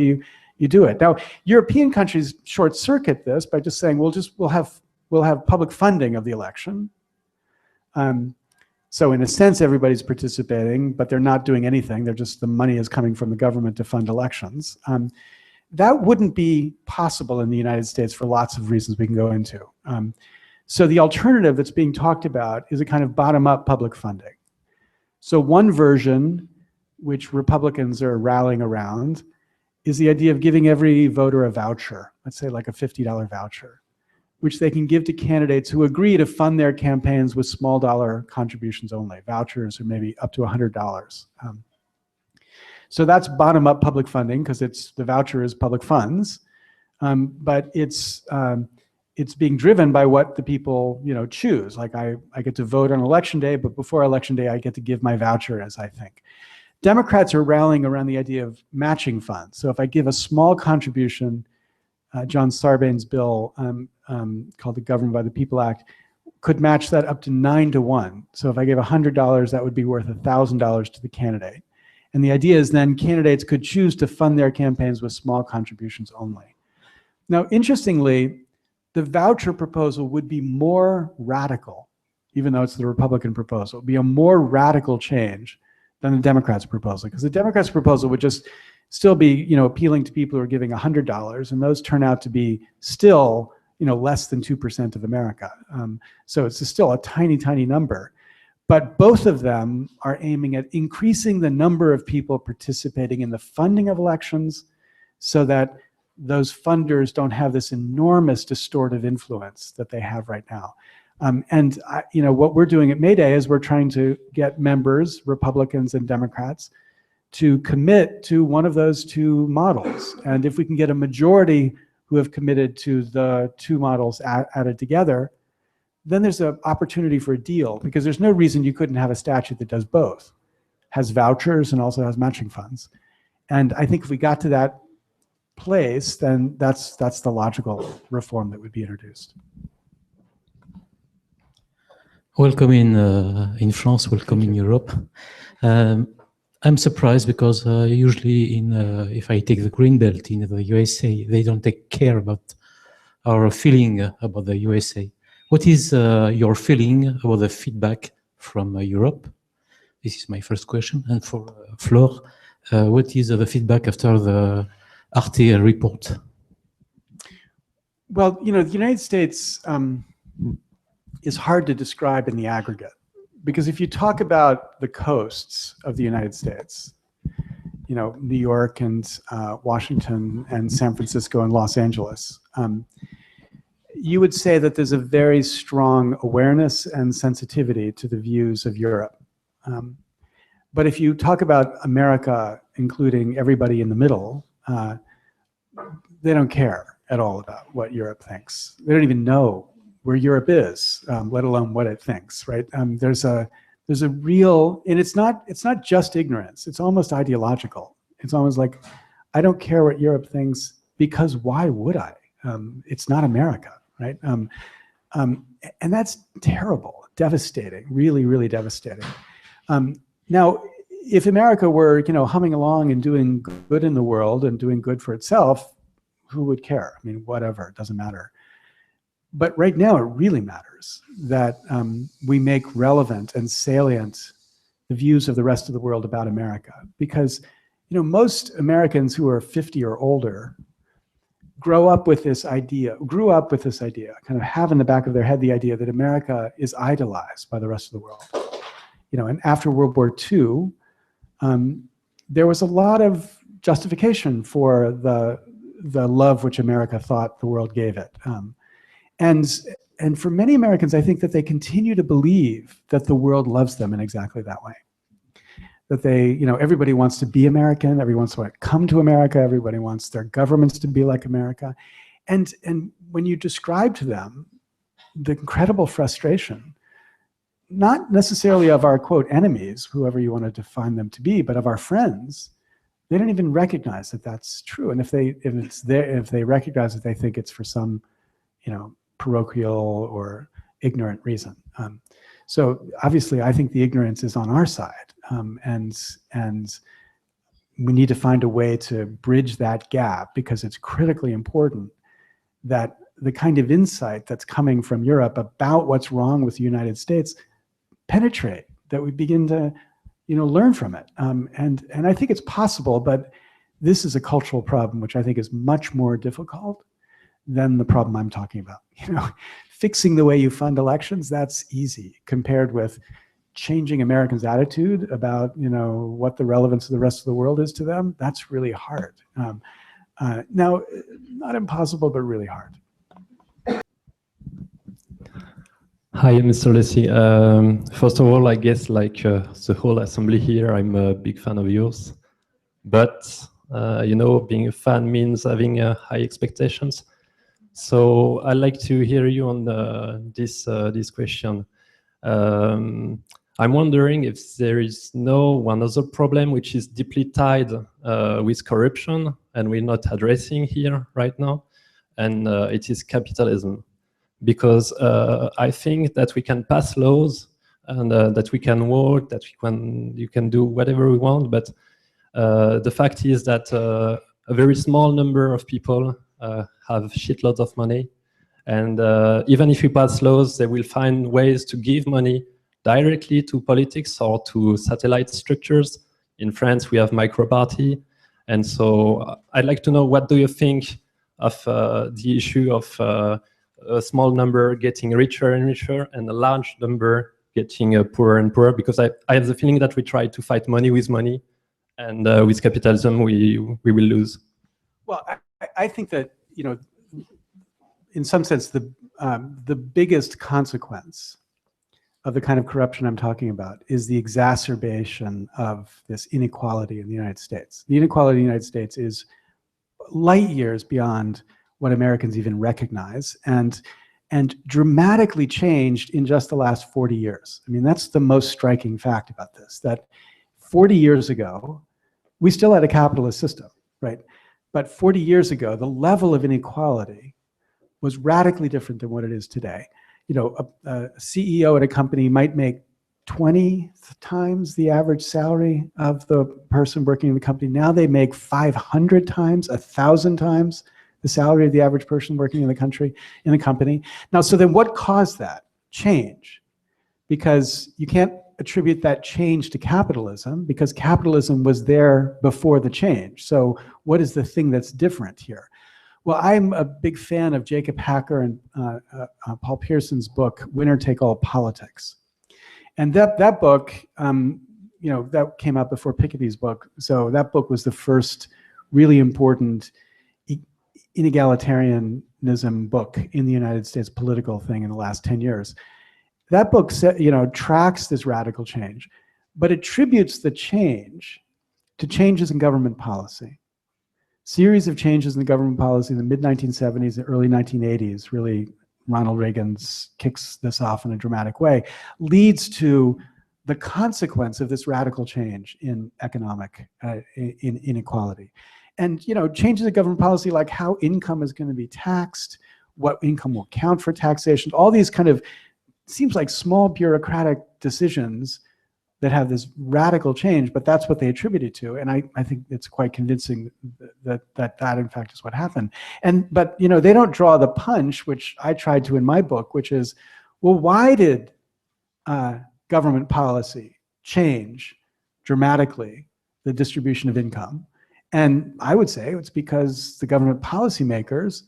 you do it. Now, European countries short circuit this by just saying, we'll have public funding of the election. So in a sense, everybody's participating, but they're not doing anything. The money is coming from the government to fund elections. That wouldn't be possible in the United States for lots of reasons we can go into. So the alternative that's being talked about is a kind of bottom-up public funding. So one version, which Republicans are rallying around, is the idea of giving every voter a voucher, let's say like a $50 voucher, which they can give to candidates who agree to fund their campaigns with small dollar contributions only, vouchers or maybe up to $100. So that's bottom-up public funding because the voucher is public funds, but it's being driven by what the people choose. Like I get to vote on election day, but before election day, I get to give my voucher as I think. Democrats are rallying around the idea of matching funds. So if I give a small contribution, John Sarbanes' bill called the Government by the People Act could match that up to 9 to 1. So if I gave $100, that would be worth $1,000 to the candidate. And the idea is then candidates could choose to fund their campaigns with small contributions only. Now, interestingly, the voucher proposal would be more radical, even though it's the Republican proposal. It would be a more radical change than the Democrats' proposal, because the Democrats' proposal would just still be appealing to people who are giving $100, and those turn out to be still less than 2% of America. So it's still a tiny, tiny number. But both of them are aiming at increasing the number of people participating in the funding of elections so that those funders don't have this enormous distortive influence that they have right now. What we're doing at Mayday is we're trying to get members, Republicans and Democrats, to commit to one of those two models. And if we can get a majority who have committed to the two models added together, then there's an opportunity for a deal, because there's no reason you couldn't have a statute that does both, has vouchers and also has matching funds. And I think if we got to that place, then that's the logical reform that would be introduced. Welcome in France, welcome in Europe. I'm surprised because usually if I take the Green Belt in the USA, they don't take care about our feeling about the USA. What is your feeling about the feedback from Europe? This is my first question. And for Flore, what is the feedback after the Arte report? Well, the United States is hard to describe in the aggregate, because if you talk about the coasts of the United States, New York and Washington and San Francisco and Los Angeles, you would say that there's a very strong awareness and sensitivity to the views of Europe. But if you talk about America, including everybody in the middle, they don't care at all about what Europe thinks. They don't even know where Europe is, let alone what it thinks, right? There's a real, and it's not just ignorance, it's almost ideological. It's almost like, I don't care what Europe thinks, because why would I? It's not America, right? And that's terrible, devastating, really, really devastating. Now, if America were, humming along and doing good in the world and doing good for itself, who would care? I mean, whatever, it doesn't matter. But right now, it really matters that we make relevant and salient the views of the rest of the world about America. Because, most Americans who are 50 or older grew up with this idea, kind of have in the back of their head the idea that America is idolized by the rest of the world. And after World War II, there was a lot of justification for the love which America thought the world gave it. And for many Americans, I think that they continue to believe that the world loves them in exactly that way. That they, everybody wants to be American, everyone wants to come to America, everybody wants their governments to be like America. And when you describe to them the incredible frustration, not necessarily of our, quote, enemies, whoever you want to define them to be, but of our friends, they don't even recognize that that's true. And if they recognize it, they think it's for some, parochial or ignorant reason. So obviously, I think the ignorance is on our side, and we need to find a way to bridge that gap, because it's critically important that the kind of insight that's coming from Europe about what's wrong with the United States penetrate, that we begin to, learn from it. And I think it's possible, but this is a cultural problem, which I think is much more difficult than the problem I'm talking about. Fixing the way you fund elections, that's easy compared with changing Americans' attitude about, what the relevance of the rest of the world is to them. That's really hard. Now, not impossible, but really hard. Hi, Mr. Lessig. First of all, I guess like the whole assembly here, I'm a big fan of yours. But, being a fan means having high expectations. So I'd like to hear you on this question. I'm wondering if there is one other problem which is deeply tied with corruption and we're not addressing here right now, and it is capitalism. Because I think that we can pass laws and that we can work, that you can do whatever we want, but the fact is that a very small number of people have shitloads of money, and even if we pass laws, they will find ways to give money directly to politics or to satellite structures. In France, we have micro-party, and so I'd like to know, what do you think of the issue of a small number getting richer and richer, and a large number getting poorer and poorer, because I have the feeling that we try to fight money with money, and with capitalism we will lose. Well, I think that, you know, in some sense, the biggest consequence of the kind of corruption I'm talking about is the exacerbation of this inequality in the United States. The inequality in the United States is light years beyond what Americans even recognize, and dramatically changed in just the last 40 years. I mean, that's the most striking fact about this, that 40 years ago, we still had a capitalist system, right? But 40 years ago, the level of inequality was radically different than what it is today. You know, a CEO at a company might make 20 times the average salary of the person working in the company. Now they make 500 times, 1,000 times the salary of the average person working in the company. Now, so then what caused that change? Because you can't attribute that change to capitalism, because capitalism was there before the change. So what is the thing that's different here? Well, I'm a big fan of Jacob Hacker and Paul Pearson's book, Winner Take All Politics. And that book, you know, that came out before Piketty's book. So that book was the first really important inegalitarianism book in the United States political thing in the last 10 years. That book, you know, tracks this radical change, but attributes the change to changes in government policy. Series of changes in the government policy in the mid-1970s and early 1980s, really Ronald Reagan kicks this off in a dramatic way, leads to the consequence of this radical change in economic inequality. And, you know, changes in government policy, like how income is going to be taxed, what income will count for taxation, all these kind of, seems like small bureaucratic decisions that have this radical change, but that's what they attribute it to. And I think it's quite convincing that in fact is what happened. But, you know, they don't draw the punch, which I tried to in my book, which is, well, why did government policy change dramatically the distribution of income? And I would say it's because the government policymakers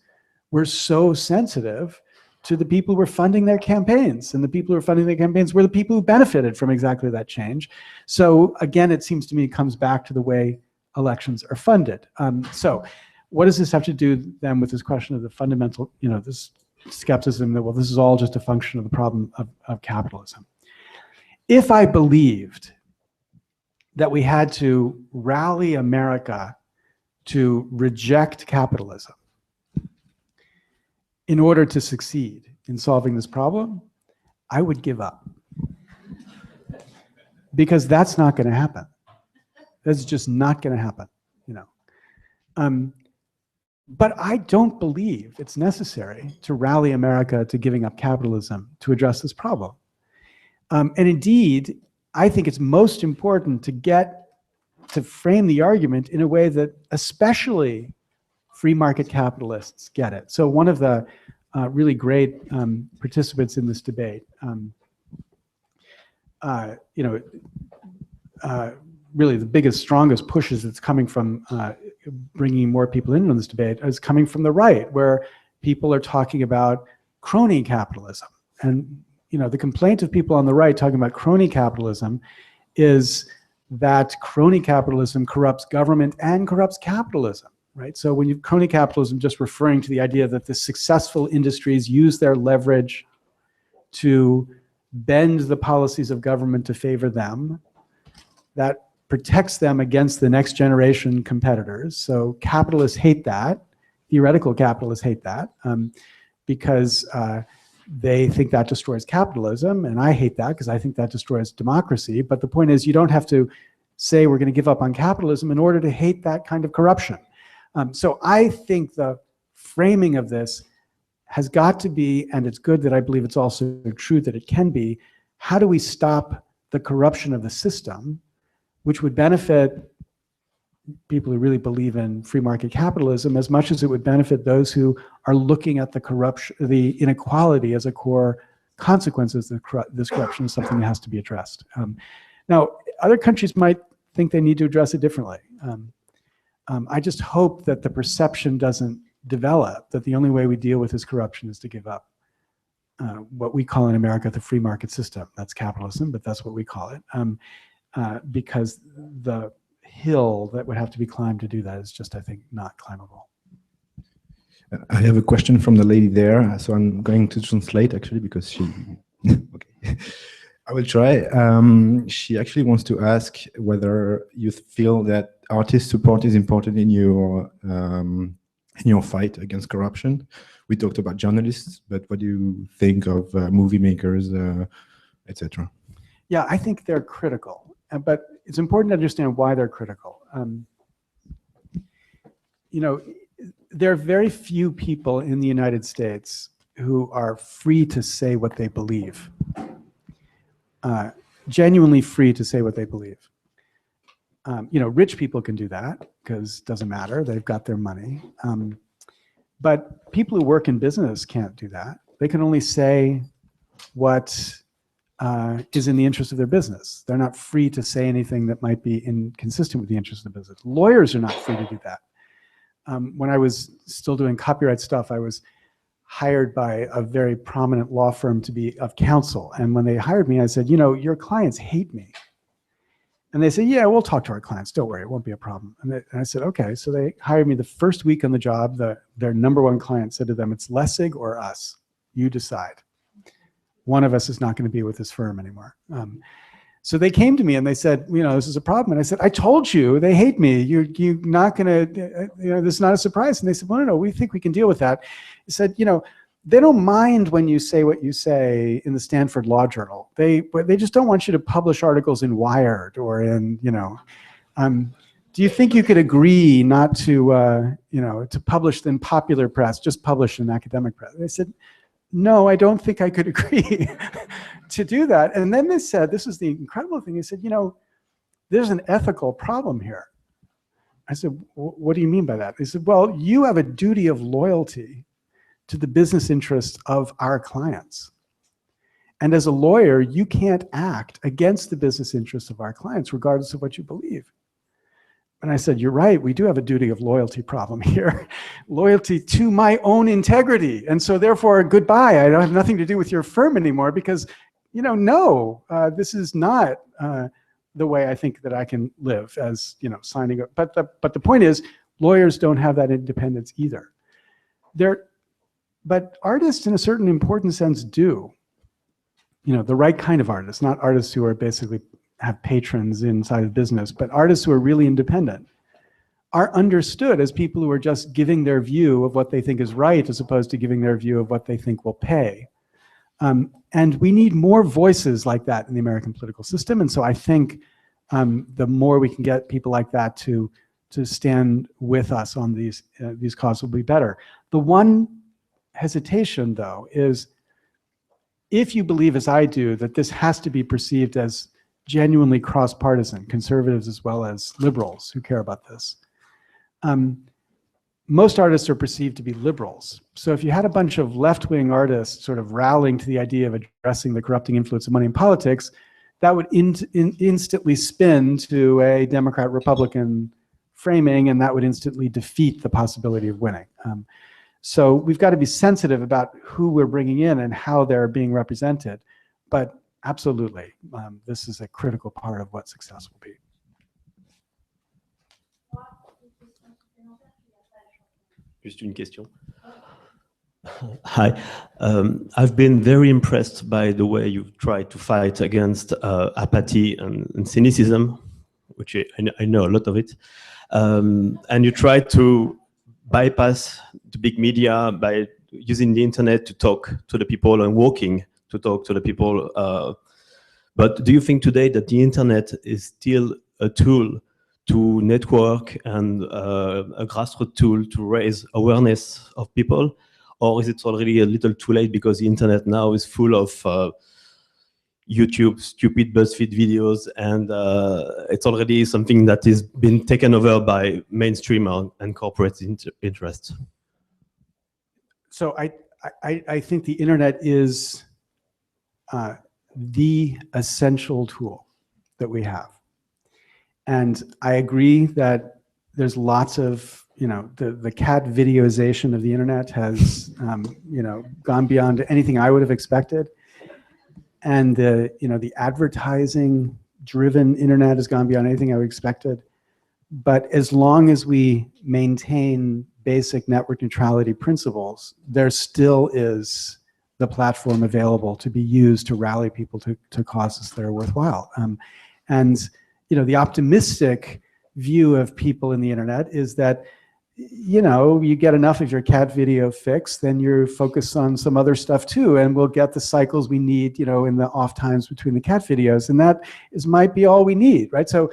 were so sensitive to the people who were funding their campaigns, and the people who were funding their campaigns were the people who benefited from exactly that change. So again, it seems to me it comes back to the way elections are funded. So what does this have to do then with this question of the fundamental, you know, this skepticism that, well, this is all just a function of the problem of capitalism? If I believed that we had to rally America to reject capitalism in order to succeed in solving this problem, I would give up. Because that's not going to happen. That's just not going to happen, you know. But I don't believe it's necessary to rally America to giving up capitalism to address this problem. And indeed, I think it's most important to frame the argument in a way that especially free market capitalists get it. So one of the really great participants in this debate, you know, really the biggest, strongest pushes that's coming from bringing more people into this debate is coming from the right, where people are talking about crony capitalism. And, you know, the complaint of people on the right talking about crony capitalism is that crony capitalism corrupts government and corrupts capitalism. Right? So when you crony capitalism, just referring to the idea that the successful industries use their leverage to bend the policies of government to favor them, that protects them against the next generation competitors. So capitalists hate that. Theoretical capitalists hate that because they think that destroys capitalism, and I hate that because I think that destroys democracy. But the point is, you don't have to say we're going to give up on capitalism in order to hate that kind of corruption. So I think the framing of this has got to be, and it's good that I believe it's also true that it can be, how do we stop the corruption of the system, which would benefit people who really believe in free market capitalism as much as it would benefit those who are looking at the corruption, the inequality as a core consequence of this corruption is something that has to be addressed. Now, other countries might think they need to address it differently. I just hope that the perception doesn't develop that the only way we deal with this corruption is to give up what we call in America the free market system. That's capitalism, but that's what we call it. Because the hill that would have to be climbed to do that is just, I think, not climbable. I have a question from the lady there, so I'm going to translate actually because she. Okay, I will try. She actually wants to ask whether you feel that artist support is important in your fight against corruption. We talked about journalists, but what do you think of movie makers, etc.? Yeah, I think they're critical, but it's important to understand why they're critical. You know, there are very few people in the United States who are free to say what they believe, genuinely free to say what they believe. You know, rich people can do that because it doesn't matter, they've got their money. But people who work in business can't do that. They can only say what is in the interest of their business. They're not free to say anything that might be inconsistent with the interest of the business. Lawyers are not free to do that. When I was still doing copyright stuff, I was hired by a very prominent law firm to be of counsel. And when they hired me, I said, you know, your clients hate me. And they said, yeah, we'll talk to our clients. Don't worry, it won't be a problem. And I said, okay. So they hired me the first week on the job. Their number one client said to them, it's Lessig or us. You decide. One of us is not going to be with this firm anymore. So they came to me and they said, you know, this is a problem. And I said, I told you, they hate me. You're not going to, you know, this is not a surprise. And they said, well, no, we think we can deal with that. He said, you know, they don't mind when you say what you say in the Stanford Law Journal. They just don't want you to publish articles in Wired or in, you know, do you think you could agree not to, you know, to publish in popular press, just publish in academic press? And I said, no, I don't think I could agree to do that. And then they said, this is the incredible thing. They said, you know, there's an ethical problem here. I said, what do you mean by that? They said, well, you have a duty of loyalty to the business interests of our clients. And as a lawyer, you can't act against the business interests of our clients, regardless of what you believe. And I said, you're right, we do have a duty of loyalty problem here. Loyalty to my own integrity. And so therefore, goodbye, I don't have nothing to do with your firm anymore because, you know, no, this is not the way I think that I can live as, you know, signing up. But the point is, lawyers don't have that independence either. But artists in a certain important sense do. You know, the right kind of artists, not artists who are basically have patrons inside of business, but artists who are really independent are understood as people who are just giving their view of what they think is right as opposed to giving their view of what they think will pay. And we need more voices like that in the American political system. And so I think the more we can get people like that to stand with us on these causes will be better. The one hesitation, though, is if you believe, as I do, that this has to be perceived as genuinely cross-partisan, conservatives as well as liberals who care about this. Most artists are perceived to be liberals. So if you had a bunch of left-wing artists sort of rallying to the idea of addressing the corrupting influence of money in politics, that would instantly spin to a Democrat-Republican framing, and that would instantly defeat the possibility of winning. So we've got to be sensitive about who we're bringing in and how they're being represented. But absolutely, this is a critical part of what success will be. Just une question. Hi, I've been very impressed by the way you've tried to fight against apathy and cynicism, which I know a lot of it. And you try to bypass the big media by using the internet to talk to the people and walking to talk to the people. But do you think today that the internet is still a tool to network and a grassroots tool to raise awareness of people? Or is it already a little too late because the internet now is full of YouTube, stupid BuzzFeed videos, and it's already something that is been taken over by mainstream and corporate interests? So I think the internet is the essential tool that we have. And I agree that there's lots of you know, the cat videoization of the internet has, you know, gone beyond anything I would have expected. And you know, the advertising-driven internet has gone beyond anything I would expected. But as long as we maintain basic network neutrality principles, there still is the platform available to be used to rally people to causes that are worthwhile. And you know, the optimistic view of people in the internet is that, you know, you get enough of your cat video fix, then you're focused on some other stuff too, and we'll get the cycles we need, you know, in the off times between the cat videos, and that might be all we need, right? So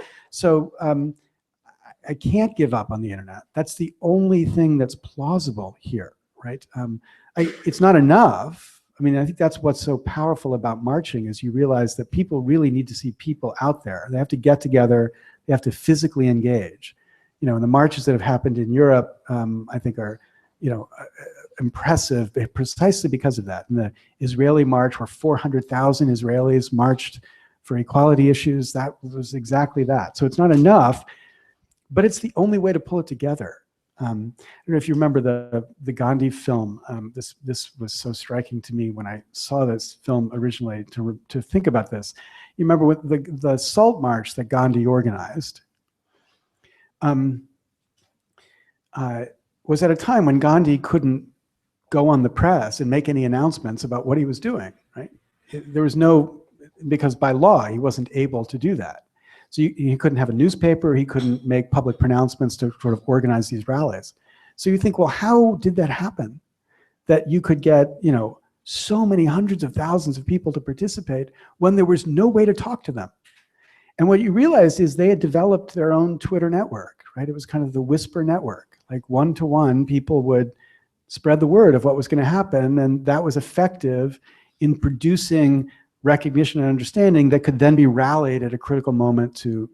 I can't give up on the internet. That's the only thing that's plausible here, right? It's not enough. I mean, I think that's what's so powerful about marching, is you realize that people really need to see people out there. They have to get together. They have to physically engage. You know, and the marches that have happened in Europe, I think are, you know, impressive precisely because of that. And the Israeli march, where 400,000 Israelis marched for equality issues, that was exactly that. So it's not enough, but it's the only way to pull it together. I don't know if you remember the Gandhi film. This was so striking to me when I saw this film originally to think about this. You remember with the Salt March that Gandhi organized was at a time when Gandhi couldn't go on the press and make any announcements about what he was doing, right? There was no, because by law he wasn't able to do that. So he couldn't have a newspaper, he couldn't make public pronouncements to sort of organize these rallies. So you think, well, how did that happen? That you could get, you know, so many hundreds of thousands of people to participate when there was no way to talk to them. And what you realized is they had developed their own Twitter network, right? It was kind of the whisper network, like one-to-one people would spread the word of what was going to happen, and that was effective in producing recognition and understanding that could then be rallied at a critical moment to,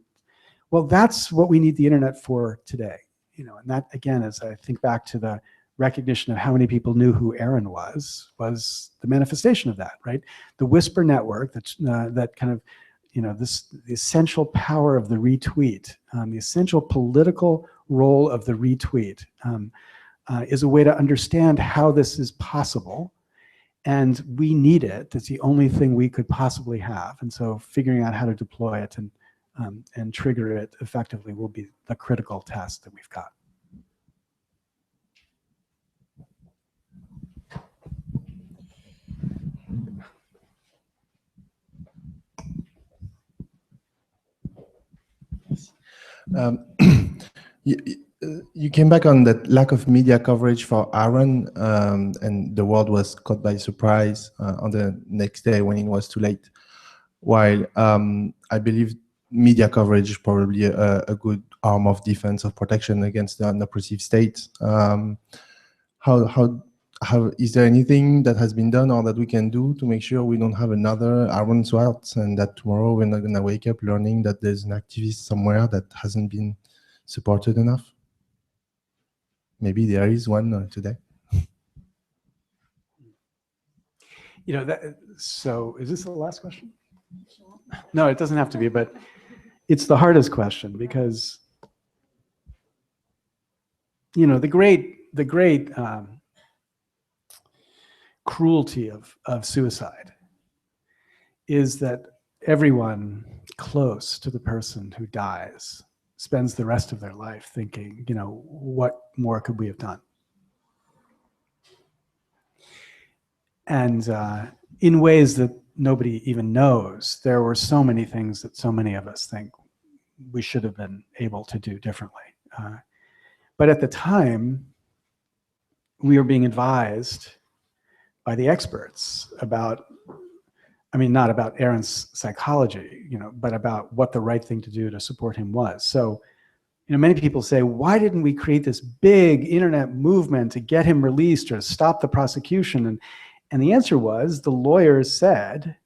well, that's what we need the internet for today. You know, and that, again, as I think back to the recognition of how many people knew who Aaron was the manifestation of that, right? The whisper network, that kind of, you know, the essential power of the retweet, the essential political role of the retweet is a way to understand how this is possible. And we need it. It's the only thing we could possibly have. And so figuring out how to deploy it and trigger it effectively will be the critical task that we've got. You came back on that lack of media coverage for Aaron, and the world was caught by surprise on the next day when it was too late. While I believe media coverage is probably a good arm of defense, of protection against the oppressive state. Is there anything that has been done or that we can do to make sure we don't have another Aaron Swartz, and that tomorrow we're not going to wake up learning that there's an activist somewhere that hasn't been supported enough? Maybe there is one today. You know, so is this the last question? No, it doesn't have to be, but it's the hardest question because, you know, the great cruelty of suicide is that everyone close to the person who dies spends the rest of their life thinking, you know, what more could we have done? And in ways that nobody even knows, there were so many things that so many of us think we should have been able to do differently. But at the time, we were being advised by the experts about, I mean, not about Aaron's psychology, you know, but about what the right thing to do to support him was. So, you know, many people say, why didn't we create this big internet movement to get him released or stop the prosecution? And the answer was, the lawyers said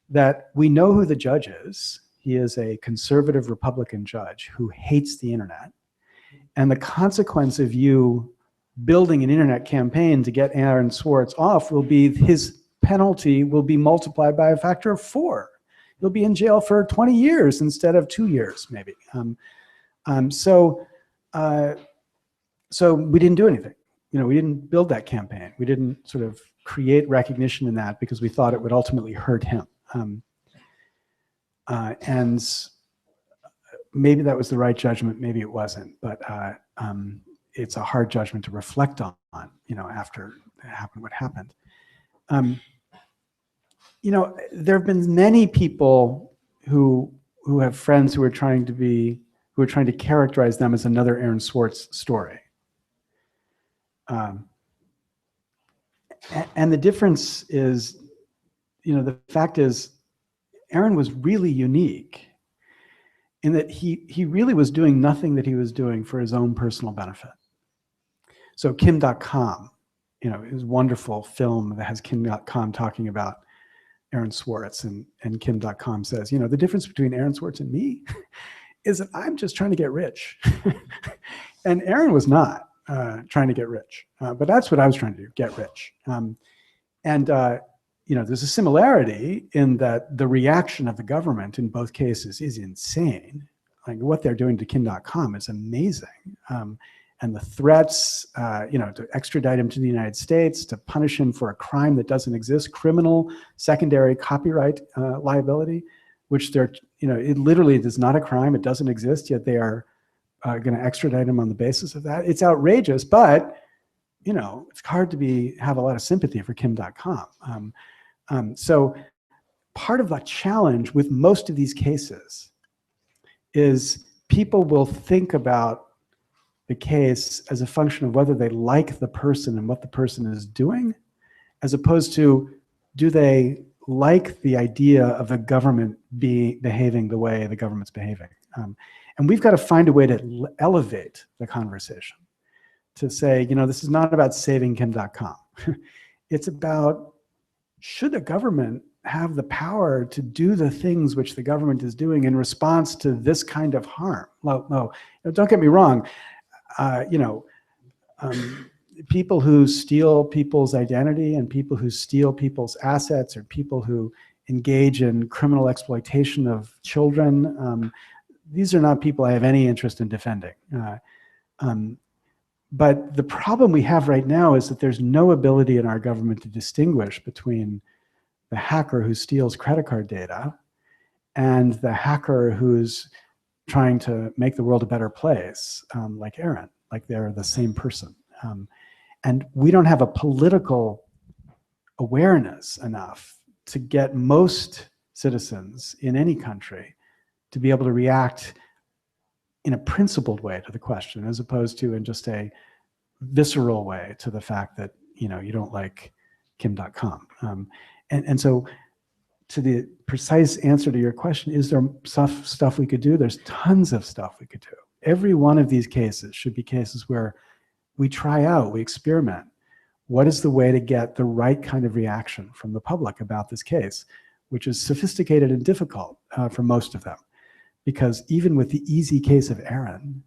that we know who the judge is. He is a conservative Republican judge who hates the internet. And the consequence of you building an internet campaign to get Aaron Swartz off will be his penalty will be multiplied by a factor of 4. He'll be in jail for 20 years instead of 2 years, maybe. So so we didn't do anything. We didn't build that campaign. We didn't sort of create recognition in that because we thought it would ultimately hurt him. And maybe that was the right judgment, maybe it wasn't, but it's a hard judgment to reflect on, after it happened, what happened. There have been many people who have friends who are trying to characterize them as another Aaron Swartz story. And the difference is, the fact is, Aaron was really unique in that he really was doing nothing that he was doing for his own personal benefit. So Kim.com, his wonderful film that has Kim.com talking about Aaron Swartz, and Kim.com says, the difference between Aaron Swartz and me is that I'm just trying to get rich. And Aaron was not trying to get rich, but that's what I was trying to do, get rich. There's a similarity in that the reaction of the government in both cases is insane. Like what they're doing to Kim.com is amazing. And the threats, to extradite him to the United States, to punish him for a crime that doesn't exist, criminal secondary copyright liability, which it literally is not a crime, it doesn't exist, yet they are going to extradite him on the basis of that. It's outrageous, but it's hard to have a lot of sympathy for Kim.com. So part of the challenge with most of these cases is people will think about the case as a function of whether they like the person and what the person is doing, as opposed to do they like the idea of the government behaving the way the government's behaving. And we've got to find a way to elevate the conversation to say, this is not about saving Kim.com. It's about, should the government have the power to do the things which the government is doing in response to this kind of harm? No, don't get me wrong. People who steal people's identity and people who steal people's assets, or people who engage in criminal exploitation of children, these are not people I have any interest in defending. But the problem we have right now is that there's no ability in our government to distinguish between the hacker who steals credit card data and the hacker who's trying to make the world a better place, like Aaron, like they're the same person. And we don't have a political awareness enough to get most citizens in any country to be able to react in a principled way to the question, as opposed to in just a visceral way to the fact that, you don't like Kim.com. And so to the precise answer to your question, is there stuff we could do? There's tons of stuff we could do. Every one of these cases should be cases where we try out, we experiment. What is the way to get the right kind of reaction from the public about this case, which is sophisticated and difficult for most of them? Because even with the easy case of Aaron,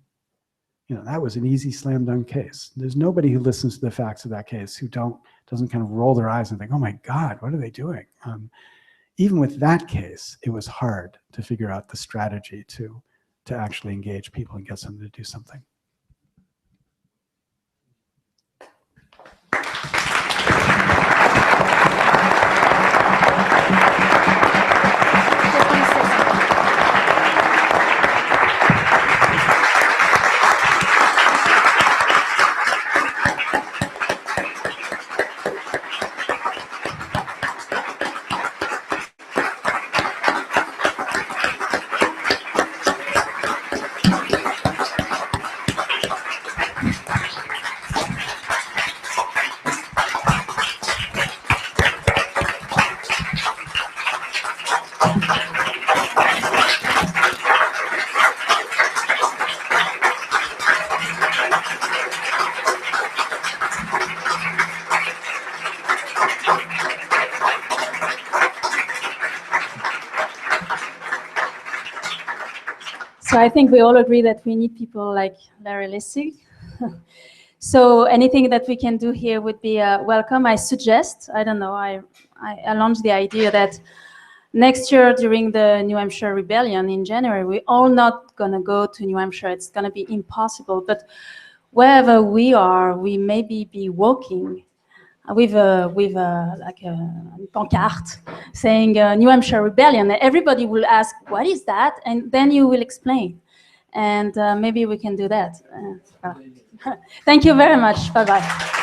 that was an easy slam dunk case. There's nobody who listens to the facts of that case who doesn't kind of roll their eyes and think, oh my God, what are they doing? Even with that case, it was hard to figure out the strategy to actually engage people and get them to do something. So I think we all agree that we need people like Larry Lessig. So anything that we can do here would be welcome. I suggest, I don't know, I launched the idea that next year during the New Hampshire Rebellion in January, we're all not gonna go to New Hampshire. It's gonna be impossible. But wherever we are, we maybe be walking with a pancarte saying New Hampshire Rebellion, and everybody will ask, what is that? And then you will explain. And maybe we can do that. Thank you very much. Bye-bye.